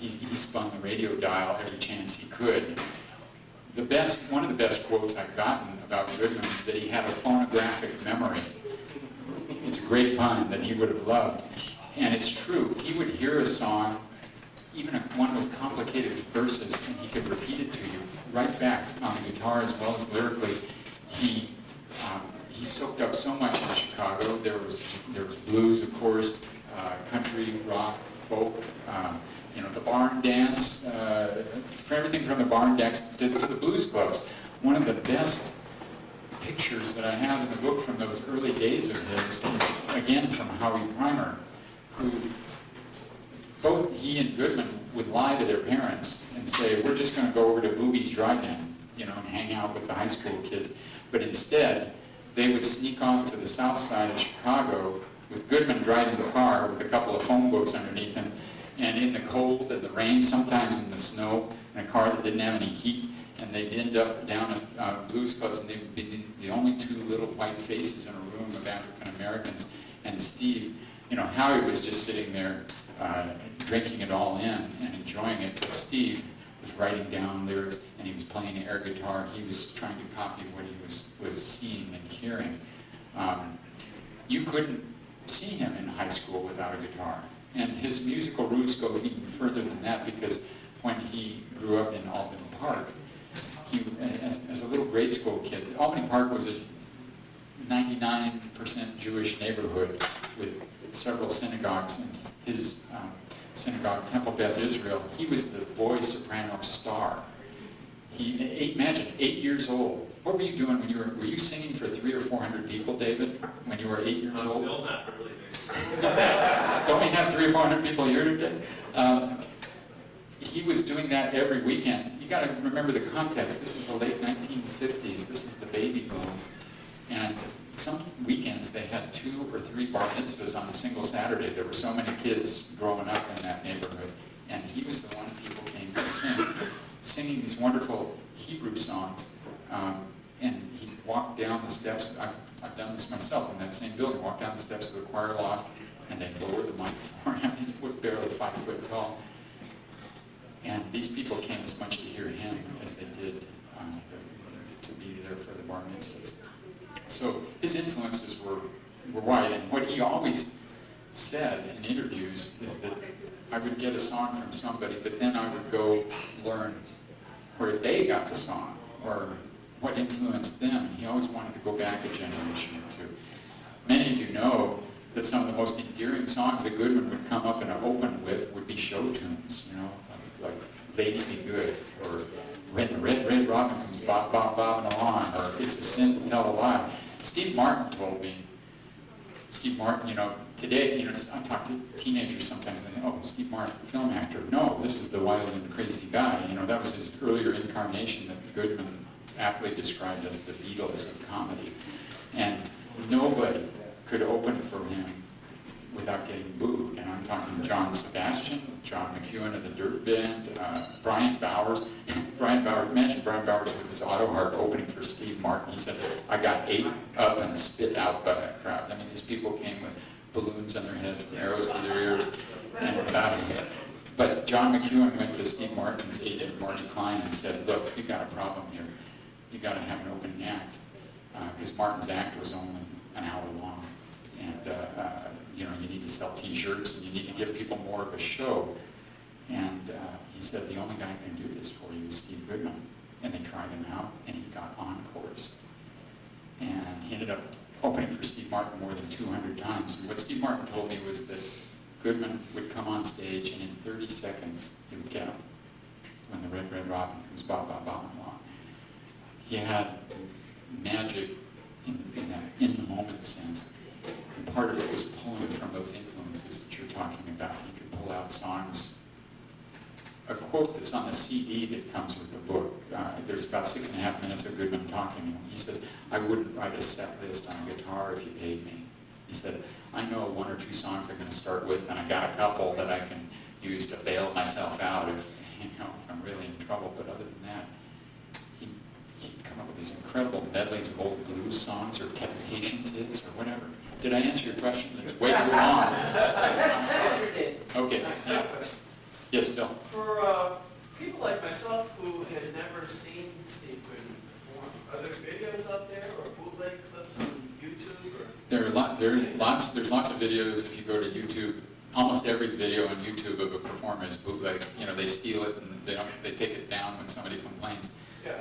he spun the radio dial every chance he could. One of the best quotes I've gotten about Goodman is that he had a phonographic memory. It's a great pun that he would have loved. And it's true, he would hear a song, even one with complicated verses, and he could repeat it to you right back on the guitar as well as lyrically. He soaked up so much in Chicago. There was blues, of course, country, rock, folk, the barn dance, for everything from the barn dance to the blues clubs. One of the best pictures that I have in the book from those early days of his is, again, from Howie Primer, who both he and Goodman would lie to their parents and say, we're just going to go over to Booby's Drive-In, and hang out with the high school kids. But instead, they would sneak off to the south side of Chicago with Goodman driving the car with a couple of phone books underneath him, and in the cold and the rain, sometimes in the snow, in a car that didn't have any heat, and they'd end up down at blues clubs, and they would be the only 2 little white faces in a room of African Americans. And Steve, Howie was just sitting there drinking it all in and enjoying it, but Steve was writing down lyrics, and he was playing air guitar. He was trying to copy what he was seeing and hearing. You couldn't see him in high school without a guitar. And his musical roots go even further than that, because when he grew up in Albany Park, he, as a little grade school kid, Albany Park was a 99% Jewish neighborhood with several synagogues, and his synagogue, Temple Beth Israel, he was the boy soprano star. Imagine, 8 years old. What were you doing when were you singing for 300 or 400 people, David, when you were 8 years I'm old? still not really. Don't we have 300 or 400 people here today? He was doing that every weekend. You got to remember the context. This is the late 1950s. This is the baby boom. And some weekends they had 2 or 3 bar mitzvahs on a single Saturday. There were so many kids growing up in that neighborhood. And he was the one people came to singing these wonderful Hebrew songs. And he walked down the steps. I've done this myself in that same building. Walked down the steps of the choir loft, and they lowered the mic for him. He was barely 5 foot tall. And these people came as much to hear him as they did to be there for the bar mitzvahs. So his influences were wide. And what he always said in interviews is that I would get a song from somebody, but then I would go learn where they got the song or what influenced them. And he always wanted to go back a generation or two. Many of you know that some of the most endearing songs that Goodman would come up and open with would be show tunes, like Lady Be Good, or When the Red, Red Robin Comes Bobbing Along, or It's a Sin to Tell a Lie. Steve Martin told me, today, I talk to teenagers sometimes, and they think, oh, Steve Martin, film actor. No, this is the wild and crazy guy. That was his earlier incarnation that Goodman aptly described as the Beatles of comedy. And nobody could open for him without getting booed. And I'm talking John Sebastian, John McEwen of the Dirt Band, Brian Bowers. Imagine Brian Bowers with his auto harp opening for Steve Martin. He said, I got ate up and spit out by that crowd. I mean, these people came with balloons on their heads and arrows to their ears. But John McEwen went to Steve Martin's agent, Marty Klein, and said, look, you got a problem here. You got to have an opening act. Because Martin's act was only an hour long. And you need to sell t-shirts and you need to give people more of a show. And he said, the only guy who can do this for you is Steve Goodman. And they tried him out, and he got encores. And he ended up opening for Steve Martin more than 200 times. And what Steve Martin told me was that Goodman would come on stage, and in 30 seconds, he would get him. When the Red, Red Robin Comes Bobbing Along. He had magic in that in-the-moment sense. And part of it was pulling from those influences that you're talking about. He could pull out songs. A quote that's on the CD that comes with the book, there's about 6.5 minutes of Goodman talking, and he says, I wouldn't write a set list on a guitar if you paid me. He said, I know 1 or 2 songs I'm going to start with, and I got a couple that I can use to bail myself out if I'm really in trouble, but other than that, he'd come up with these incredible medleys of old blues songs or Temptations hits or whatever. Did I answer your question? It's way too long. Okay. Yeah. Yes, Phil. For people like myself who had never seen Steve Goodman perform, are there videos up there or bootleg clips on YouTube? There's lots of videos if you go to YouTube. Almost every video on YouTube of a performer is bootleg. They steal it and they take it down when somebody complains. Yeah.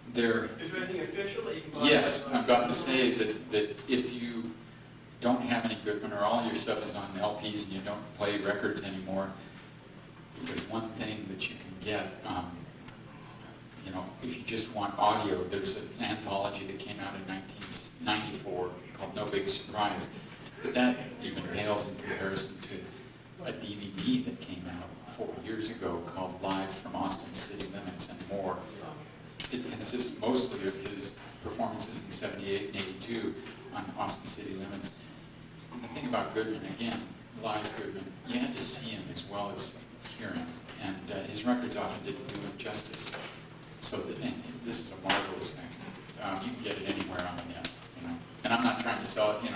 Is there anything official that you can buy? Yes, I'm about to say that if you don't have any Goodman or all your stuff is on LPs and you don't play records anymore, if there's one thing that you can get, if you just want audio, there's an anthology that came out in 1994 called No Big Surprise. But that even pales in comparison to a DVD that came out 4 years ago called Live from Austin City Limits and More. It consists mostly of his performances in 78 and 82 on Austin City Limits. And the thing about Goodman, again, live Goodman, you had to see him as well as hear him. And his records often didn't do him justice. So this is a marvelous thing. You can get it anywhere on the net, And I'm not trying to sell it, I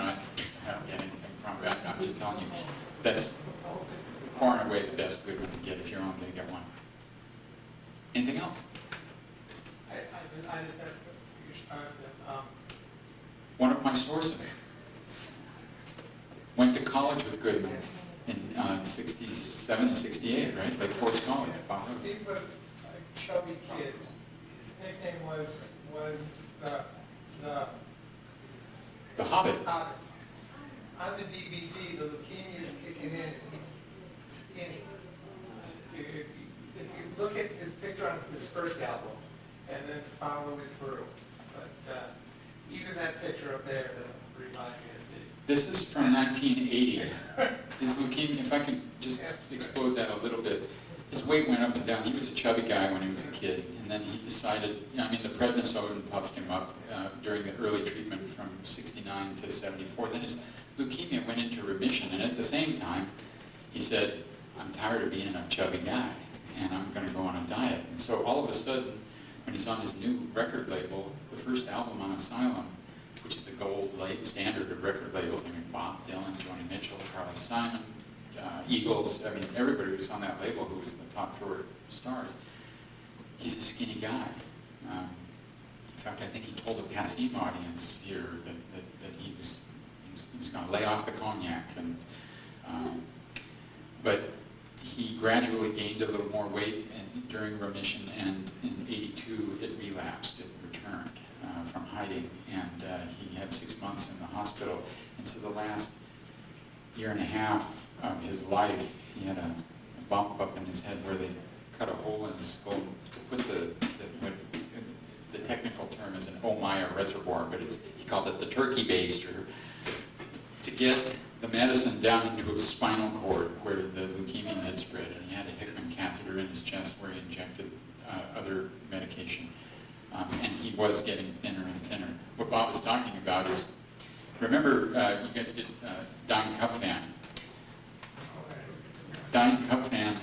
don't get anything from it. I'm just telling you, that's far and away the best Goodman to get if you're only going to get one. Anything else? I just have a response that, One of my sources went to college with Goodman in 67 and 68, right? Like Forest College. Steve was a chubby kid. His nickname was The Hobbit. Hobbit. on the DVD, the leukemia is kicking in, and he's skinny. If you look at his picture on his first album, and then follow it through. But even that picture up there doesn't remind me of Steve. This is from 1980. His leukemia, if I can just explode that a little bit, his weight went up and down. He was a chubby guy when he was a kid, and then he decided, I mean, the prednisone puffed him up during the early treatment from 69 to 74. Then his leukemia went into remission, and at the same time, he said, I'm tired of being a chubby guy, and I'm going to go on a diet. And so all of a sudden, when he's on his new record label, the first album on Asylum, which is the gold standard of record labels, I mean, Bob Dylan, Joni Mitchell, Carly Simon, Eals, I mean, everybody who was on that label who was the top four stars. He's a skinny guy. In fact, I think he told the Passim audience here that he was going to lay off the cognac. But he gradually gained a little more weight during remission, and in '82 it relapsed, it returned from hiding, and he had 6 months in the hospital. And so the last year and a half of his life, he had a bump up in his head where they cut a hole in his skull to put what the technical term is an Ommaya reservoir, but he called it the turkey baster, to get the medicine down into his spinal cord where the leukemia had spread, and he had a Hickman catheter in his chest where he injected other medication, and he was getting thinner and thinner. What Bob was talking about is, remember you guys did Dying Cup Fan. Dying Cup Fan,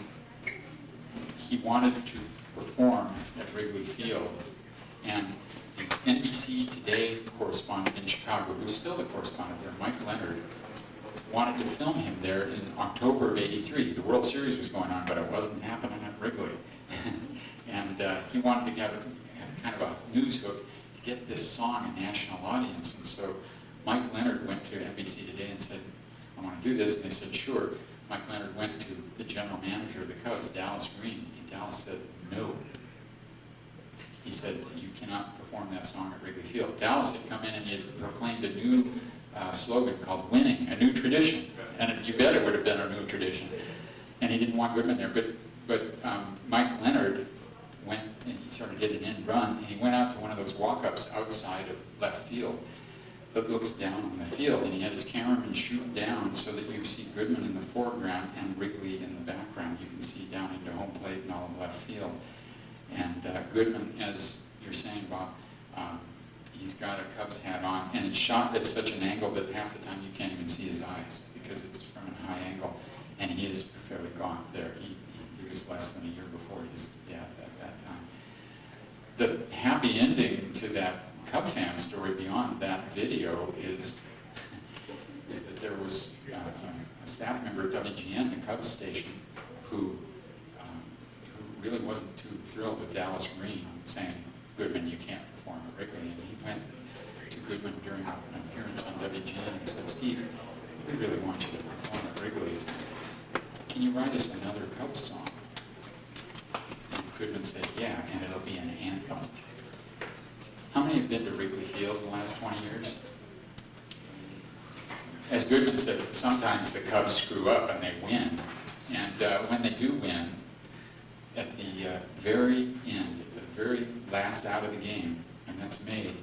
he wanted to perform at Wrigley Field, and the NBC Today correspondent in Chicago, who's still the correspondent there, Mike Leonard, wanted to film him there in October of '83. The World Series was going on, but it wasn't happening at Wrigley. And he wanted to have kind of a news hook to get this song a national audience. And so Mike Leonard went to NBC Today and said, I want to do this. And they said, sure. Mike Leonard went to the general manager of the Cubs, Dallas Green, and Dallas said, no. He said, you cannot perform that song at Wrigley Field. Dallas had come in and he had proclaimed a new slogan called winning, a new tradition. And you bet it would have been a new tradition. And he didn't want Goodman there. But Mike Leonard went, and he sort of did an end run, and he went out to one of those walk-ups outside of left field that looks down on the field, and he had his cameraman shoot down so that you see Goodman in the foreground and Wrigley in the background. You can see down into home plate and all of left field. And Goodman, as you're saying, Bob, he's got a Cubs hat on, and it's shot at such an angle that half the time you can't even see his eyes because it's from a high angle, and he is fairly gaunt there. He was less than a year before his death at that time. The happy ending to that Cub fan story beyond that video is that there was a staff member at WGN, the Cubs station, who really wasn't too thrilled with Dallas Green saying, Goodman, you can't perform at Wrigley. And he went to Goodman during an appearance on WGN and said, Steve, we really want you to perform at Wrigley. Can you write us another Cubs song? And Goodman said, yeah, and it'll be an anthem. How many have been to Wrigley Field in the last 20 years? As Goodman said, sometimes the Cubs screw up and they win. And when they do win, at the very end, at the very last out of the game, and that's made,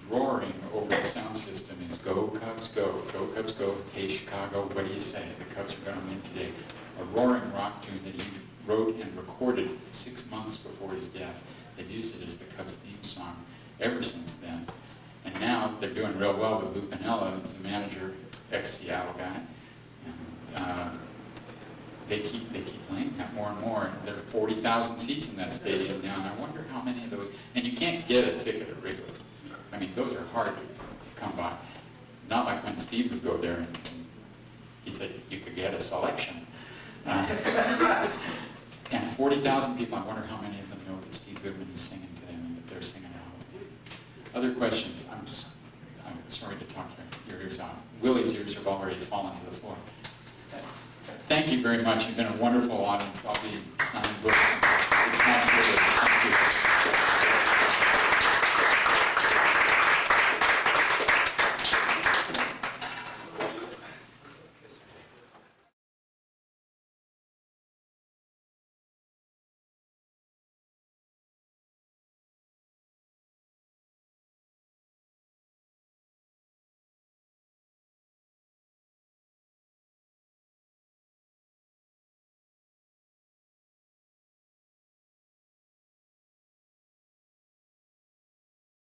roaring over the sound system is go Cubs go Cubs go, hey Chicago, what do you say? The Cubs are going to win today. A roaring rock tune that he wrote and recorded 6 months before his death. They've used it as the Cubs theme song ever since then. And now they're doing real well with Lou Piniella, the manager, ex-Seattle guy. And, they keep playing that more and more. And there are 40,000 seats in that stadium now, and I wonder how many of those. And you can't get a ticket at Wrigley. I mean, those are hard to come by. Not like when Steve would go there and he said you could get a selection. And 40,000 people. I wonder how many of them know that Steve Goodman is singing to them and that they're singing out. Other questions? I'm sorry to talk your ears off. Willie's ears have already fallen to the floor. Thank you very much. You've been a wonderful audience. I'll be signing books. It's my privilege. Thank you.